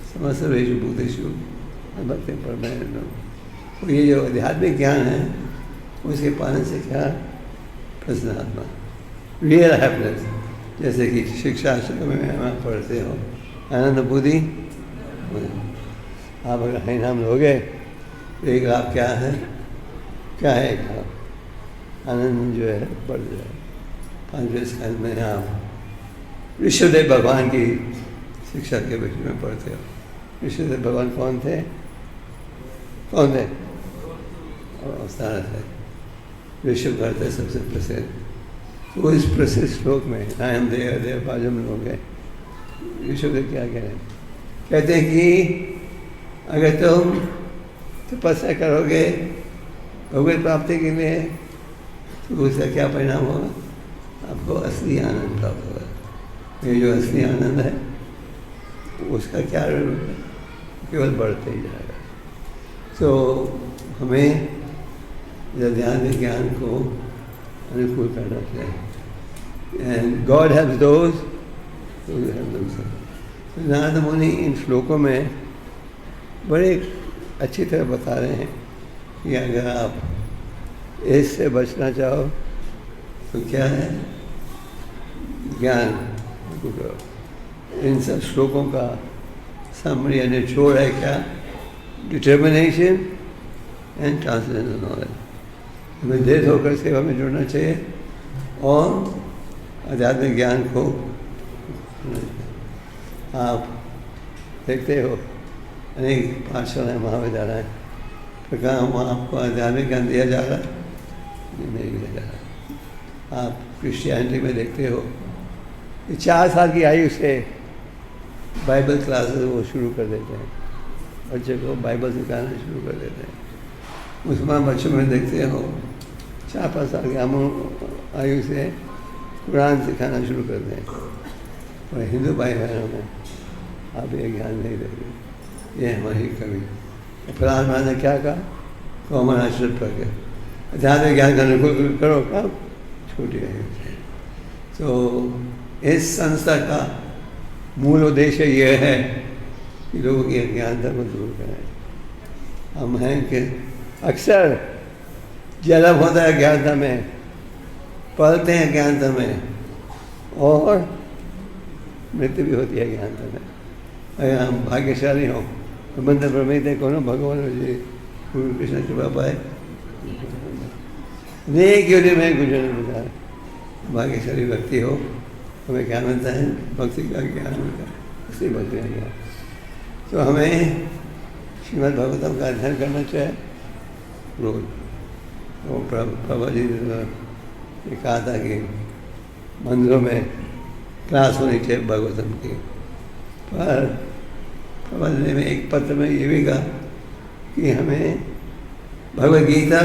समस्तवेषु भूतेषु भक्ति परमेश्वर। तो ये जो आध्यात्मिक ज्ञान है उसके पालन से क्या? प्रसन्नात्मा, रियल हैप्पीनेस। जैसे कि शिक्षा में हम पढ़ते हो आनंद बुद्धि, आप अगर हरिनाम लोगे तो एक लाभ क्या है? क्या है एक लाभ? आनंद जो है बढ़ जाए। 5वें स्कंद में आप ऋषभदेव भगवान की शिक्षा के विषय में पढ़ते हो। ऋषभदेव भगवान कौन थे? कौन थे? अवतार थे। ऋषभ करते सबसे प्रसिद्ध। तो इस प्रसिद्ध श्लोक में नायम देव देव पाजम लोग हैं। ऋषभदेव क्या कह रहे हैं? कहते हैं कि अगर तुम तपस्या करोगे भगवत प्राप्ति के लिए तो उसका क्या परिणाम होगा? आपको असली आनंद प्राप्त होगा। ये जो असली आनंद है उसका क्या रूप है? केवल बढ़ते ही जाएगा। तो हमें आध्यात्मिक ज्ञान को अनुकूल करना चाहिए। And God haves those who have themselves. Narad मुनि इन श्लोकों में बड़े अच्छी तरह बता रहे हैं कि अगर आप इससे बचना चाहो तो क्या है? ज्ञान। इन सब श्लोकों का समरी या निचोड़ है क्या? Determination and translational knowledge. हमें देर होकर सेवा में जुड़ना चाहिए और आध्यात्मिक ज्ञान को। आप देखते हो अनेक पाठशालाएँ महाविद्यालय तो कहाँ वहाँ आपको आध्यात्मिक ज्ञान दिया जा रहा है? नहीं दिया जा रहा। आप क्रिश्चियनिटी में देखते हो कि 4 साल की आयु से बाइबल क्लासेस वो शुरू कर देते हैं, बच्चे को बाइबल सिखाना शुरू कर देते हैं। मुसलमान बच्चों में देखते हो 4-5 साल की आयु से कुरान सिखाना शुरू कर दें। और हिंदू भाई बहनों में आप ये ज्ञान नहीं देंगे। ये हमारी कमी। फलान ने क्या कहा? कॉमन आश्रित पर के आध्यात्मिक ज्ञान का अनुकूल करो कब? छोटी आयु से। तो इस संस्था का मूल उद्देश्य ये है कि लोगों की अज्ञानता को दूर करें। हम हैं कि अक्सर जन्म होता है अज्ञानता में, पलते हैं अज्ञानता में और मृत्यु भी होती है अज्ञानता में। अगर हम भाग्यशाली हों तो मंत्र प्रमेय कौन? भगवान जी गुरु कृष्ण कृपा पाए अनेक योनि में गुजर गुजार। भाग्यशाली व्यक्ति हो हमें क्या मिलता है? भक्ति का ज्ञान मिलता है, उसी भक्ति का ज्ञान। तो हमें श्रीमद् भागवतम का अध्ययन करना चाहिए रोज। तो प्रभा जी ने कहा था कि मंदिरों में क्लास होनी चाहिए भागवतम की, पर प्रभा जी ने एक पत्र में ये भी कहा कि हमें भगवद गीता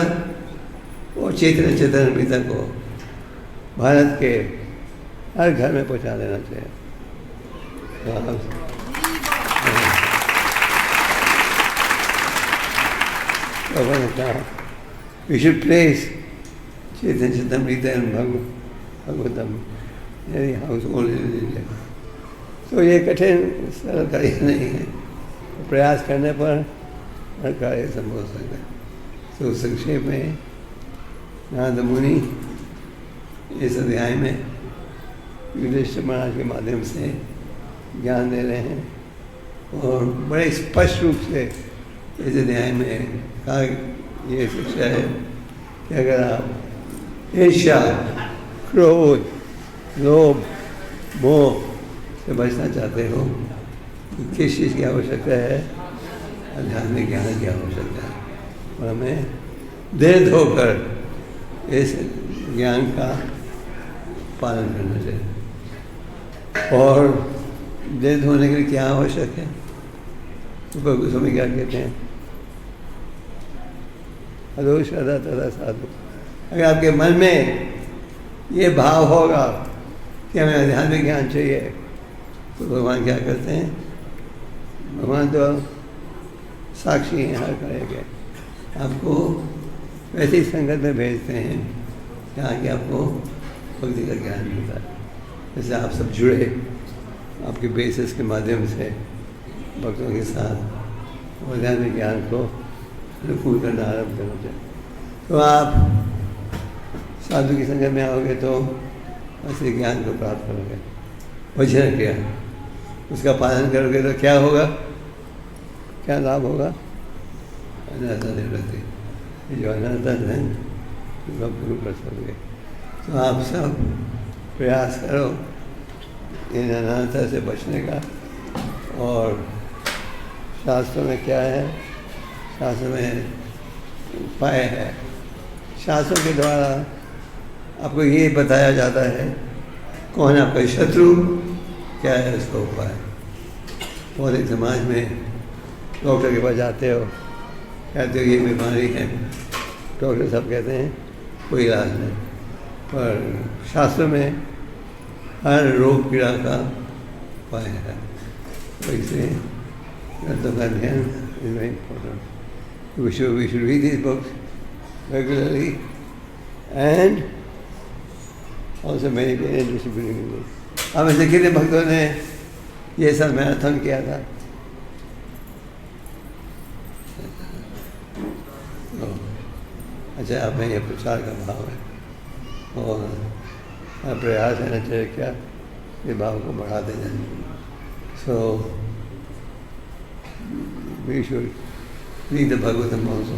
और चैतन्य चेतनामृत को भारत के हर घर में पहुंचा देना चाहिए। प्रभा ने कहा we should place Chaitanya Charitamrita and Bhagavatam मेरी हाउस होल्ड इन इंडिया। तो ये कठिन सरल कार्य नहीं है, तो प्रयास करने पर हर कार्य संभव हो सकता है। तो संक्षेप में नारद मुनि इस अध्याय में युधिष्ठिर महाराज के माध्यम से ज्ञान दे रहे हैं और बड़े स्पष्ट रूप से इस अध्याय में कहा ये शिक्षा है कि अगर आप ईर्ष्या, क्रोध, लोभ, मोह से बचना चाहते हो तो किस चीज़ की आवश्यकता है? आध्यात्मिक ज्ञान की आवश्यकता है और हमें देर धोकर इस ज्ञान का पालन करना चाहिए। और देर धोने के लिए क्या आवश्यक है? तो स्वामी क्या कहते हैं? अदो श्रद्धा तथा साधु। अगर आपके मन में ये भाव होगा कि हमें आध्यात्मिक ज्ञान चाहिए, तो भगवान क्या करते हैं? भगवान तो साक्षी हैं हर कार्य के, आपको वैसी संगत में भेजते हैं जहाँ कि आपको भक्ति का ज्ञान मिलता है। जैसे आप सब जुड़े, आपके बेसिस के माध्यम से भक्तों के साथ आध्यात्मिक ज्ञान को अनुकूल करना आरम्भ करना चाहिए। तो आप साधु की संगत में आओगे तो असली ज्ञान को प्राप्त करोगे। वचन किया, उसका पालन करोगे तो क्या होगा? क्या लाभ होगा? अनाथा निवृत्ति। जो अनाथा है उसका गुरु कर सकोगे। तो आप सब प्रयास करो इन अनाथा से बचने का। और शास्त्रों में क्या है? शास्त्र में उपाय है। शास्त्रों के द्वारा आपको ये बताया जाता है कौन है आपका शत्रु, क्या है उसका उपाय। और एक समाज में डॉक्टर के पास जाते हो, कहते हो ये बीमारी है, डॉक्टर सब कहते हैं कोई इलाज नहीं। पर शास्त्र में हर रोग पीड़ा का उपाय है। तो इसलिए ग्रंथों का अध्ययन is very important. We should read these books regularly and also meditate and distribute it. अब ऐसे कितने भक्तों ने ये सब मैराथन किया था? तो अच्छा, आप में ये प्रचार का भाव है और प्रयास रहना चाहिए क्या ये भाव को बढ़ाते जाए। So we should read the Bhagavatam also,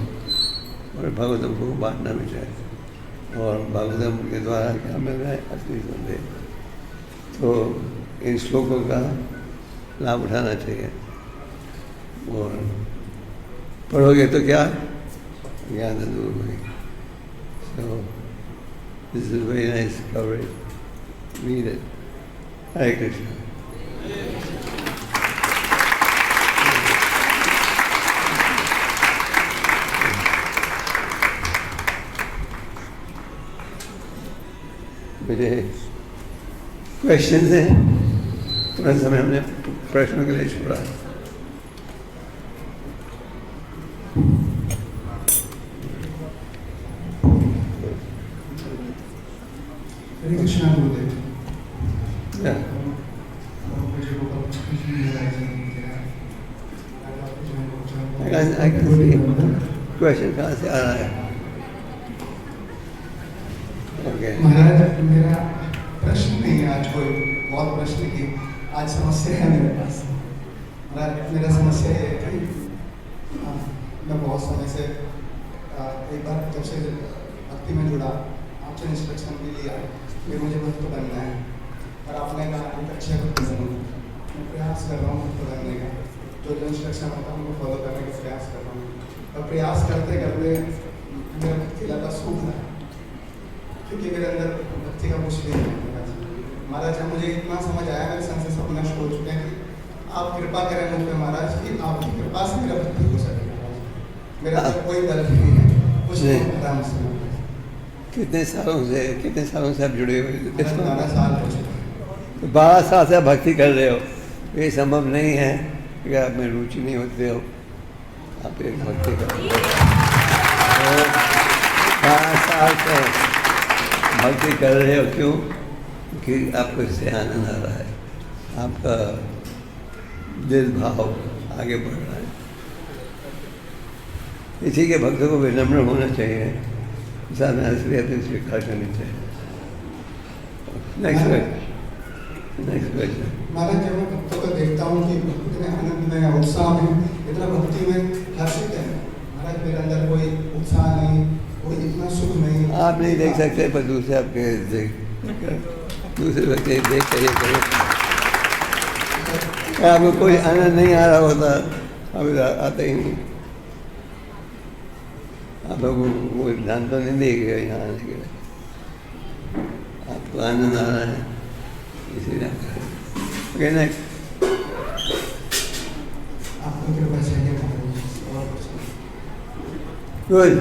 और भागवतम को बांटना भी चाहिए। और भागवतम के द्वारा क्या मिल रहा है? असली संदेश। तो इन श्लोकों का लाभ उठाना चाहिए और पढ़ोगे तो क्या ज्ञान दूर होगी। So this is very nice coverage, read it. Hare Krishna. मुझे क्वेश्चंस हैं, थोड़ा समय हमने प्रश्नों के लिए छोड़ा है। हरे कृष्णा गुरुदेव। I can see क्वेश्चन कहाँ से आ रहा है? महाराज, मेरा प्रश्न नहीं है आज, कोई बहुत प्रश्न की आज समस्या है मेरे पास। महाराज, मेरा समस्या ये है कि मैं बहुत समय से एक बार जब से भक्ति में जुड़ा, आपसे इंस्ट्रक्शन भी लिया कि मुझे भक्त बनना है, और आपने कहा एक अच्छे भक्त बनूँ। मैं प्रयास कर रहा हूँ भक्त बनने का, जो इंस्ट्रक्शन होता है उनको फॉलो करने का प्रयास कर रहा हूँ। और प्रयास करते करते मेरा भक्ति लगा सूख रहा है, क्योंकि मेरे अंदर भक्ति का कुछ नहीं है। महाराज, मुझे इतना समझ आया, मेरे संशय सब नष्ट हो चुके हैं कि आप कृपा करें मुझ पर महाराज, कि आपकी कृपा से मेरा भक्ति हो सके। मेरा अंदर कोई बल नहीं है, कुछ नहीं पता मुझसे। कितने सालों से आप जुड़े हुए? 12 साल हो चुके। 12 साल से आप भक्ति कर रहे हो। ये संभव नहीं है कि आप में रुचि नहीं होते हो, आप एक भक्ति कर रहे हो। 12 साल से भक्ति कर रहे हो, क्यों? कि आपको इससे आनंद आ रहा है, आपका दिल भाव आगे बढ़ रहा है। इसी के भक्तों को विनम्र होना चाहिए, साथ में असलियत स्वीकार करनी चाहिए। Next question. महाराज, जब मैं भक्तों को देखता हूँ कि इतने आनंद में, उत्साह में, इतना भक्ति में हर्षित है, महाराज मेरे अंदर कोई उत्साह नहीं, कोई इतना सुख नहीं। आप नहीं देख सकते, पर दूसरे आपके दूसरे व्यक्ति देख कर ये करो। आपको कोई आनंद नहीं आ रहा होता अभी आते ही नहीं। आप लोगों को ध्यान तो नहीं देगा यहाँ आने के लिए, आपको आनंद आ रहा है इसीलिए। Okay next. आपको कृपा चाहिए महाराज, और कुछ नहीं। गुड।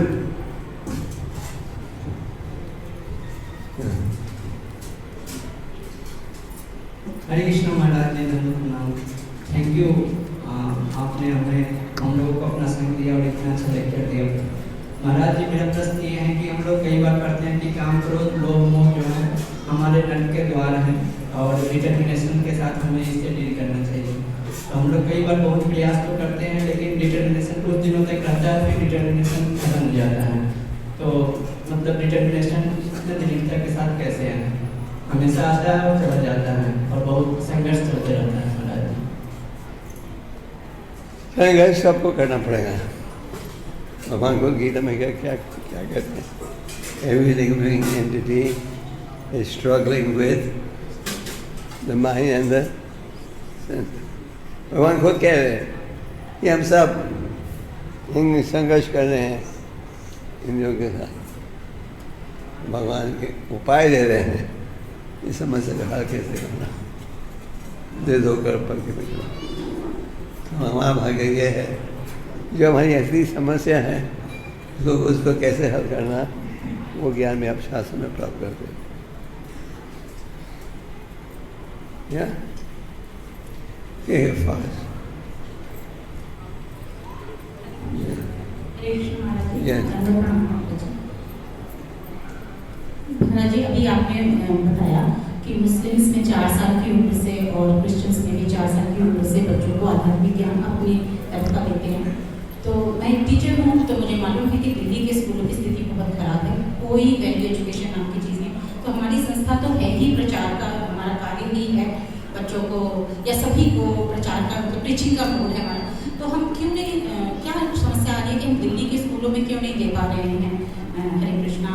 हरे कृष्ण महाराज ने धन्यवाद, थैंक यू। आपने हम लोगों को अपना संग दिया और इतना अच्छा लेक्चर दिया। महाराज जी, मेरा प्रश्न ये है कि हम लोग कई बार पढ़ते हैं कि काम क्रोध लोभ मोह जो है हमारे दंड के द्वार हैं और डिटर्मिनेशन के साथ हमें इससे डील करना चाहिए। तो हम लोग कई बार बहुत प्रयास तो करते हैं, लेकिन डिटर्मिनेशन कुछ दिनों तक रहता है, फिर डिटर्मिनेशन खत्म हो जाता है। तो मतलब डिटर्मिनेशन दृढ़ता के साथ कैसे है? हमेशा आता है और चला जाता है और बहुत संघर्ष चलते रहता है महाराज जी। संघर्ष सबको करना पड़ेगा। भगवान को गीता में क्या क्या क्या कहते हैं? Every living entity is struggling with the mind and the sense. भगवान खुद कह रहे हैं कि हम सब इन संघर्ष कर रहे हैं इंद्रियों के साथ। भगवान के उपाय दे रहे हैं इस समस्या का हल कैसे करना, दे दो कर पर के बिना। तो हमारा भाग्य ये है, जो हमारी असली समस्या है तो उसको कैसे हल करना, वो ज्ञान में आप शास्त्र में प्राप्त करते हैं। या फास्ट महाराज जी, अभी आपने बताया कि मुस्लिम्स में 4 साल की उम्र से और क्रिश्चियंस में भी 4 साल की उम्र से बच्चों को आध्यात्मिक ज्ञान अपनी तरफ का देते हैं। तो मैं एक टीचर हूँ, तो मुझे मालूम है कि दिल्ली के स्कूलों की स्थिति बहुत खराब है, कोई वैल्यू एजुकेशन नाम की चीज़ नहीं। तो हमारी संस्था तो है ही प्रचार का, हमारा कार्य ही है बच्चों को या सभी को प्रचार का, मतलब प्रीचिंग का मोड है हमारा। तो हम क्यों नहीं, क्या समस्या आ रही है कि हम दिल्ली के स्कूलों में क्यों नहीं दे पा रहे हैं हरे कृष्णा?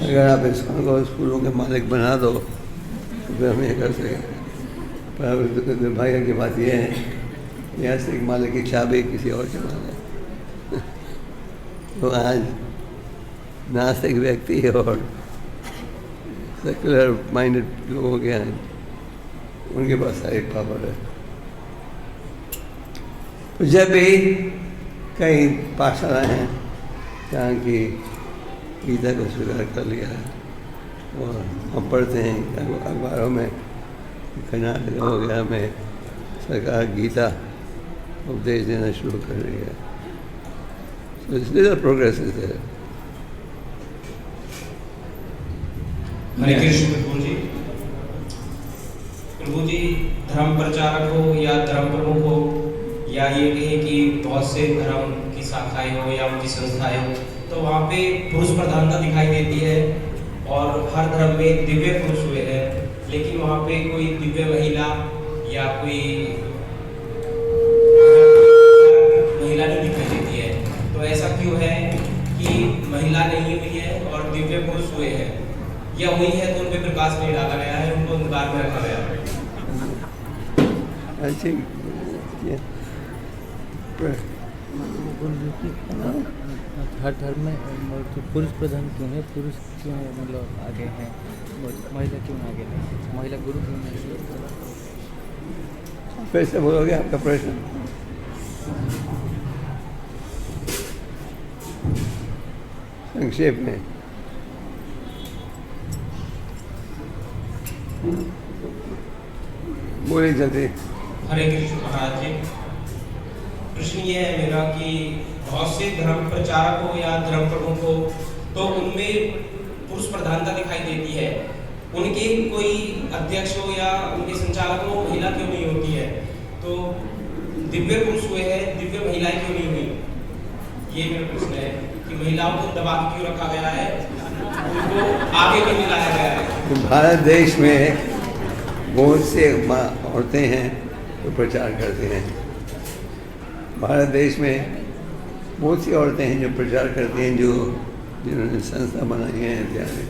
अगर आप इसको स्कूलों के मालिक बना दो तो फिर हम ये कर सकें। पर दुर्भाग्य की बात यह है, यहाँ से एक मालिक की चाबी किसी और के पास है। तो आज नास्तिक व्यक्ति और सेकुलर माइंडेड लोग हो गया हैं, उनके पास सारी पावर है। तो जब भी कई पाठशालाएँ हैं जहाँ की गीता को स्वीकार कर लिया है और हम पढ़ते हैं अखबारों में, कर्नाटक वगैरह में सरकार गीता उपदेश देना शुरू कर रही है। तो इसलिए प्रोग्रेस है। हरे कृष्ण प्रभु जी। प्रभु जी, धर्म प्रचारक हो या धर्म प्रमुख हो या ये कहें कि बहुत से धर्म की शाखाएं हो या उनकी संस्थाएं हो, तो वहाँ पे पुरुष प्रधानता दिखाई देती है और हर धर्म में दिव्य पुरुष हुए हैं, लेकिन वहाँ पे कोई दिव्य महिला या कोई महिला नहीं दिखाई देती है। तो ऐसा क्यों है कि महिला नहीं हुई है और दिव्य पुरुष हुए हैं, या हुई है तो उन पे प्रकाश नहीं डाला गया है, उनको अंधकार में रखा गया है? हर धर्म में पुरुष प्रधान क्यों है? पुरुष क्यों मतलब आगे हैं? महिला क्यों आगे नहीं? महिला गुरु क्यों नहीं? फिर से बोलोगे आपका प्रश्न? संक्षेप में। बोलिए जल्दी। हरे कृष्ण महाराज जी। प्रश्न ये है मेरा कि बहुत से धर्म प्रचारक हो या धर्म प्रमुख हो, तो उनमें पुरुष प्रधानता दिखाई देती है, उनके कोई अध्यक्ष हो या उनके संचालक हो, महिला क्यों नहीं होती है? तो दिव्य पुरुष हुए हैं, दिव्य महिलाएं क्यों नहीं हुई? ये मेरा प्रश्न है कि महिलाओं को दबा के क्यों रखा गया है, उनको आगे क्यों नहीं लाया गया है? भारत देश में बहुत से औरतें हैं जो प्रचार करते हैं। भारत देश में बहुत सी औरतें हैं जो प्रचार करती हैं, जिन्होंने संस्था बनाई है इत्यादि।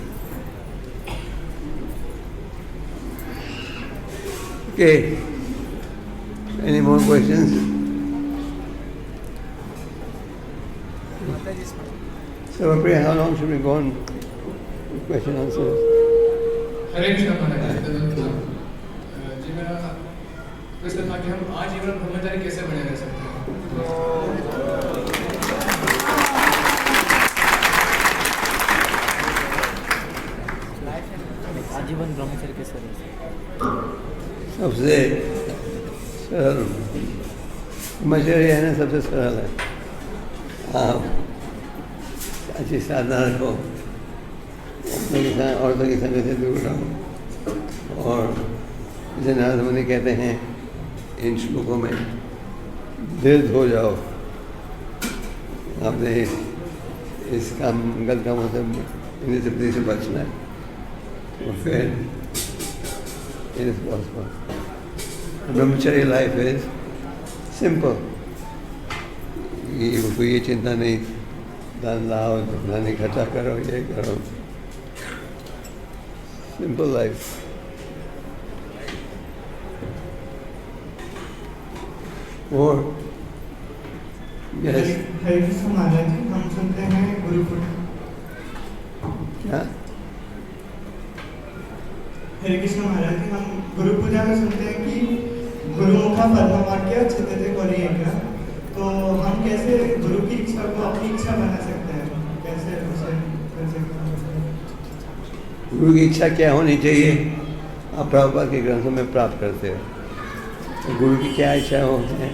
कि Any more questions? So, Priya, how long should we go on question answers? हरे कृष्ण महाराज जी, मेरा प्रश्न था कि हम आजीवन ब्रह्मचारी कैसे बने रह सकते हैं? आजीवन ब्रह्मचर्य कैसे रह सकते? सबसे सरल ब्रह्मचर्य है ना, सबसे सरल है। आप अच्छी साधना रखो, औरतों की संगत से दूर रहो, और जैसे नारद मुनि कहते हैं इन श्लोकों में, दृढ़ हो जाओ। आपने इस काम गलत कामों से, इन्हीं तृप्ति से बचना है, और फिर इट इज पॉसिबल। ब्रह्मचर्य लाइफ इज सिंपल। ये कोई ये चिंता नहीं, दान लाओ, धन इकट्ठा करो, ये करो। Simple life. और यस, हरे कृष्ण महाराज जी, हम सुनते हैं गुरु पूजा। क्या? हरे कृष्ण महाराज जी, हम गुरु पूजा में सुनते हैं कि गुरुमुखा परम वाक्य छिद्यते कोरियेगा। तो हम कैसे गुरु की इच्छा को अपनी इच्छा बना सकते हैं? कैसे उसे कर सकते हैं? गुरु की इच्छा क्या होनी चाहिए, आप प्रभुपाद के ग्रंथों में प्राप्त करते हो। तो गुरु की क्या इच्छा होती है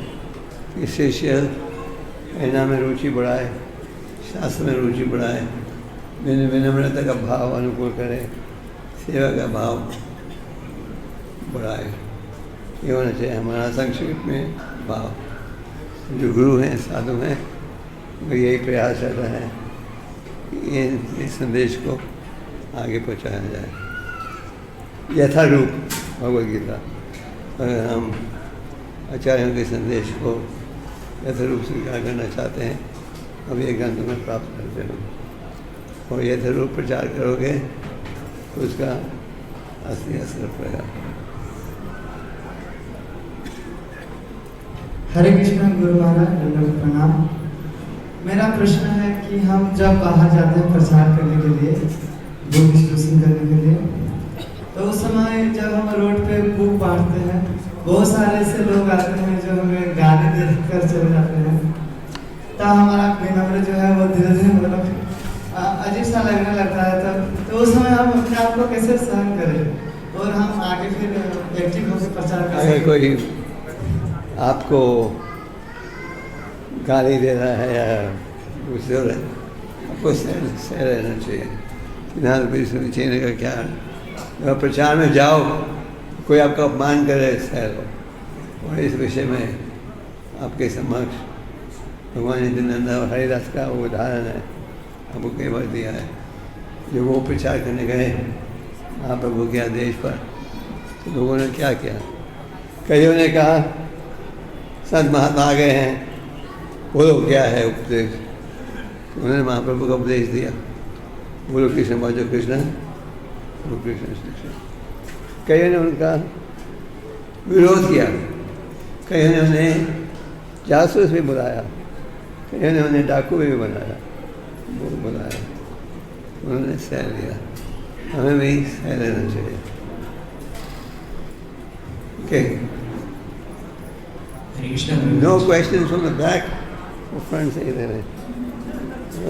कि शिष्य प्रेरणा में रुचि बढ़ाए, शास्त्र में रुचि बढ़ाए, विनम्रता का भाव अनुकूल करे, सेवा का भाव बढ़ाए। ये होना चाहिए हमारा संक्षेप में भाव। जो गुरु हैं, साधु हैं, वो यही प्रयास रहता है कि इस संदेश को आगे पहुँचाया जाए यथारूप। भगवद गीता, अगर हम आचार्यों के संदेश को यथारूप स्वीकार करना चाहते हैं, अब ये ग्रंथ में प्राप्त करते हो, और यथारूप प्रचार करोगे तो उसका असली असर पड़ेगा। हरे कृष्ण गुरु महाराज, दंडवत प्रणाम। मेरा प्रश्न है कि हम जब बाहर जाते हैं प्रचार करने के लिए, बुक डिस्ट्रीब्यूशन करने के लिए, तो उस समय जब हम रोड पे बुक बांटते हैं, बहुत सारे ऐसे लोग आते हैं जो हमें गाली देकर चले जाते हैं। तब हमारा विनम्र जो है वो धीरे धीरे मतलब अजीब सा लगने लगता है। तब तो उस समय हम अपने आप को कैसे सहन करें और हम आगे फिर एक्टिव होकर प्रचार कर अगर कोई आपको गाली दे रहा है या गुस्से हो रहा है, आपको सह रहना चाहिए। फिलहाल कोई सोचने का क्या, जब प्रचार में जाओ, कोई आपका अपमान करे, सह लो। और इस विषय में आपके समक्ष भगवान नित्यानंद और हरिदास का वो उदाहरण है, आपको कई बार दिया है। जब वो प्रचार करने गए महाप्रभु के आदेश पर, तो लोगों ने क्या किया? कईयों ने कहा संत महात्मा आ गए हैं, बोलो क्या है उपदेश। तो उन्होंने महाप्रभु का उपदेश दिया, बोलो कृष्ण भजो कृष्ण, बोलो कृष्ण कृष्ण। कईयों ने उनका विरोध किया, कईयों ने उन्हें जासूस भी बुलाया, कईयों ने उन्हें डाकू भी बनाया, बुलाया। उन्होंने सह लिया। हमें भी सह लेना चाहिए। Okay, no question from the back, वो फ्रंट से ही दे रहे।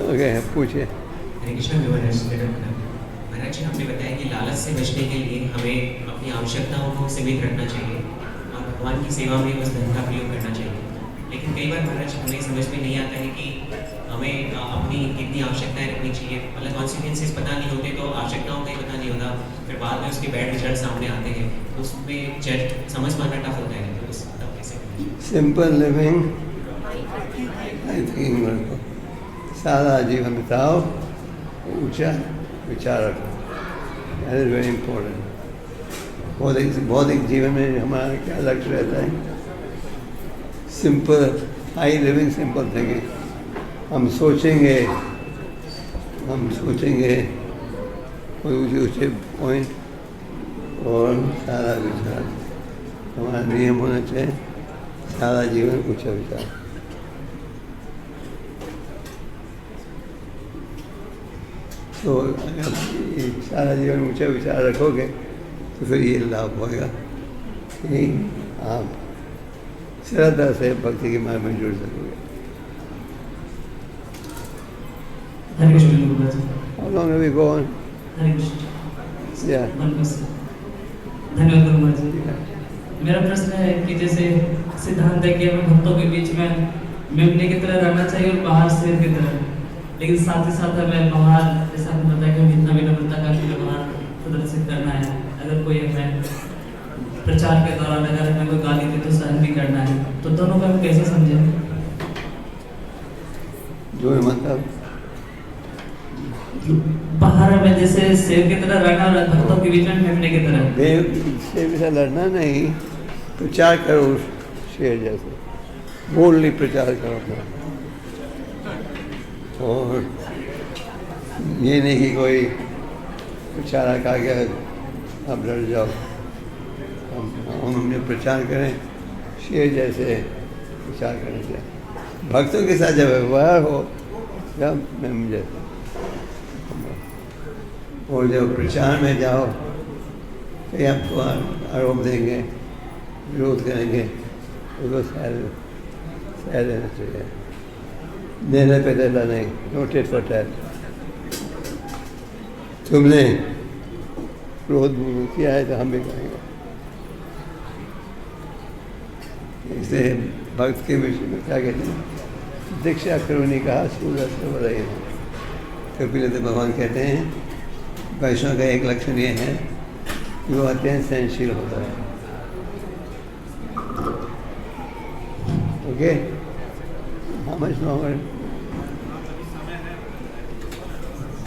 ओके, पूछिए। हरे कृष्ण महाराज जी, हमने बताया कि लालच से बचने के लिए हमें अपनी आवश्यकताओं को सीमित रखना चाहिए और भगवान की सेवा में बस धन का प्रयोग करना चाहिए। लेकिन कई बार महाराज हमें समझ में नहीं आता है कि हमें अपनी कितनी आवश्यकताएं रखनी चाहिए। मतलब कॉन्सिक्वेंसेस पता नहीं होते तो आवश्यकताओं का ही पता नहीं होता, फिर बाद में उसके बैड रिजल्ट सामने आते हैं, तो उसमें समझ पाना टफ होता है। तो उस तब कैसे सिंपल लिविंग, आई थिंक सादा जीवन बिताओ, ऊंचा विचार रखो, दैट इज वेरी इम्पोर्टेंट। भौतिक जीवन में हमारा क्या लक्ष्य रहता है? Simple, high living, simple thinking. हम सोचेंगे ऊँचे ऊँचे पॉइंट और सारा विचार। हमारा नियम होना चाहिए सारा जीवन ऊंचा विचार। तो अगर ये सारा जीवन ऊंचा विचार रखोगे तो फिर ये लाभ होगा कि आप श्रद्धा से भक्ति के मार्ग में जुड़ सकोगे। हरे कृष्ण गुरुजी। How long have we gone? Hare Krishna. Yeah. धन्यवाद गुरुजी। मेरा प्रश्न है कि जैसे सिद्धांत है कि हमें भक्तों के बीच में मेमने की तरह रहना चाहिए और बाहर शेर की तरह, लेकिन साथ ही साथ हमें बाहर जैसा आपने बताया कि जितना विनम्रता का व्यवहार प्रदर्शित करना है। अगर कोई हमें प्रचार के दौरान अगर हमें कोई गाली दे तो सहन भी करना है, तो दोनों को हम कैसे समझें? जो मतलब बाहर में जैसे शेर की तरह रहना और भक्तों के बीच में मेमने की तरह। शेर से लड़ना नहीं, प्रचार करो शेर जैसे, बोलली प्रचार करो अपना। और ये नहीं कि कोई प्रचार का गया अब डर जाओ, हम हमने प्रचार करें शेर जैसे प्रचार करना चाहिए। भक्तों के साथ जब व्यवहार हो तब मैं जैसे, और जब प्रचार में जाओ तो आपको आरोप देंगे, विरोध करेंगे, उसको सह लेना चाहिए। देने पे देना नहीं, नो टिट फॉर टैट। तुमने क्रोध किया है तो हम भी करेंगे। इसलिए भक्त के विषय में क्या कहते हैं, दीक्षा करो नहीं कहा सूरज से बधाई। कपिल देव भगवान कहते हैं वैष्णव का एक लक्षण ये है कि वो अत्यंत सहनशील होता है। Okay, how much longer?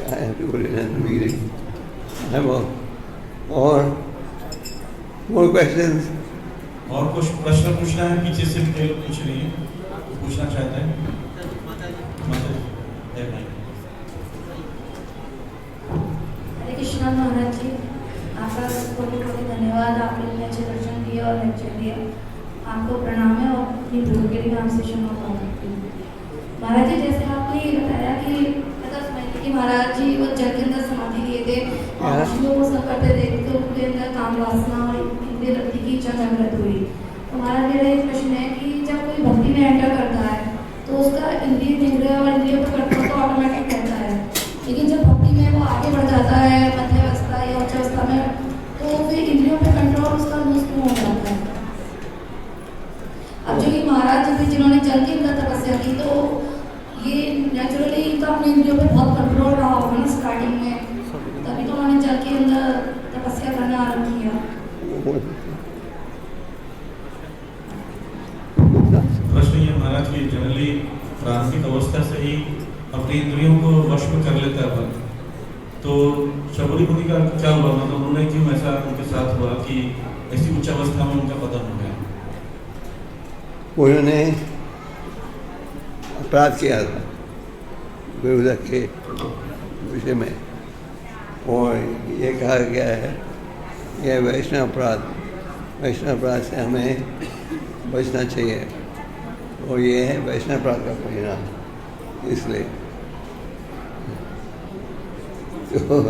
I have to go to another meeting. I have और more questions? और कुछ प्रश्न पूछना है? पीछे से भी लोग पूछ रही हैं, पूछना चाहते हैं। हरे कृष्णा महाराज जी, आपका कोटि कोटि धन्यवाद। आपने इतने अच्छे दर्शन दिए और लेक्चर दिया, आपको प्रणाम है। और अपनी गुरु के लिए आपसे क्षमा करती हूँ। महाराज जी, जैसे आपने ये बताया कि कि महाराज जी वो जल के अंदर समाधि लिए थे और पशुओं को सब करते देख तो उनके अंदर काम वासना और इंद्रिय रक्ति की इच्छा जागृत हुई। तो हमारा मेरा एक प्रश्न है कि जब कोई भक्ति में एंटर करता है तो उसका इंद्रिय निग्रह और इंद्रियों पर कंट्रोल तो ऑटोमेटिक रहता है, लेकिन जब भक्ति में वो आगे बढ़ जाता है मध्यावस्था या उच्चावस्था में, तो फिर इंद्रियों पर कंट्रोल उसका लूज क्यों हो जाता है? अब जो कि महाराज जी थे जिन्होंने जल के अंदर तपस्या की, तो ये नेचुरली तो अपने इंद्रियों पे बहुत कंट्रोल रहा होगा ना स्टार्टिंग में, तभी तो उन्होंने जल के अंदर तपस्या करना आरंभ किया। प्रश्न ये महाराज की जनरली प्रारंभिक अवस्था से ही अपनी इंद्रियों को वश में कर लेता है, तो शबरी मुनि का क्या हुआ? मतलब उन्होंने क्यों ऐसा उनके साथ हुआ कि ऐसी उच्च अवस्था में उनका पतन हो गया? उन्होंने अपराध किया था गुरुदेव के विषय में, और ये कहा गया है यह वैष्णव अपराध से हमें बचना चाहिए, और ये है वैष्णव अपराध का परिणाम। इसलिए तो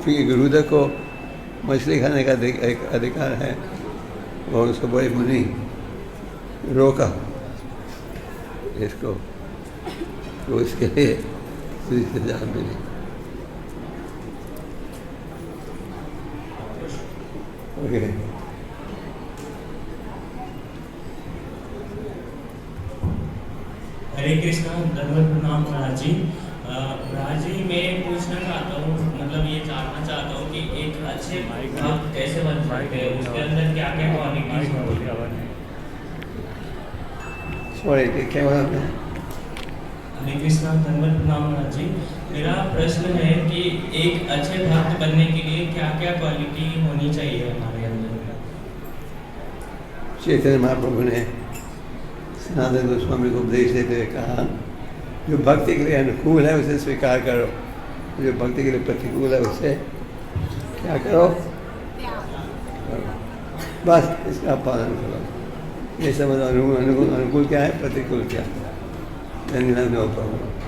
फिर गुरुदेव को मछली खाने का अधिकार है, और उसको बड़े मुनि रोका इसको, तो इसके लिए सजा मिली। ओके, हरे कृष्णा, दंडवत प्रणाम महाराज जी। महाराज जी, मैं पूछना चाहता हूँ, मतलब ये जानना चाहता हूँ कि एक अच्छे भक्त कैसे बन सकते हैं, उसके अंदर क्या क्या क्वालिटीज होती है? सॉरी, क्या बोला आपने? हरे कृष्णा, दंडवत प्रणाम महाराज जी। मेरा प्रश्न है कि एक अच्छे भक्त बनने के लिए क्या क्या क्वालिटी होनी चाहिए हमारे अंदर? चैतन्य महाप्रभु ने सनातन गोस्वामी को उपदेश देते हुए कहा, जो भक्ति के लिए अनुकूल है उसे स्वीकार करो, जो भक्ति के लिए प्रतिकूल है उसे क्या करो? बस इसका पालन करो। ये समझ अनुकूल क्या है, प्रतिकूल क्या है। धन्यवाद, नो प्रॉब्लम।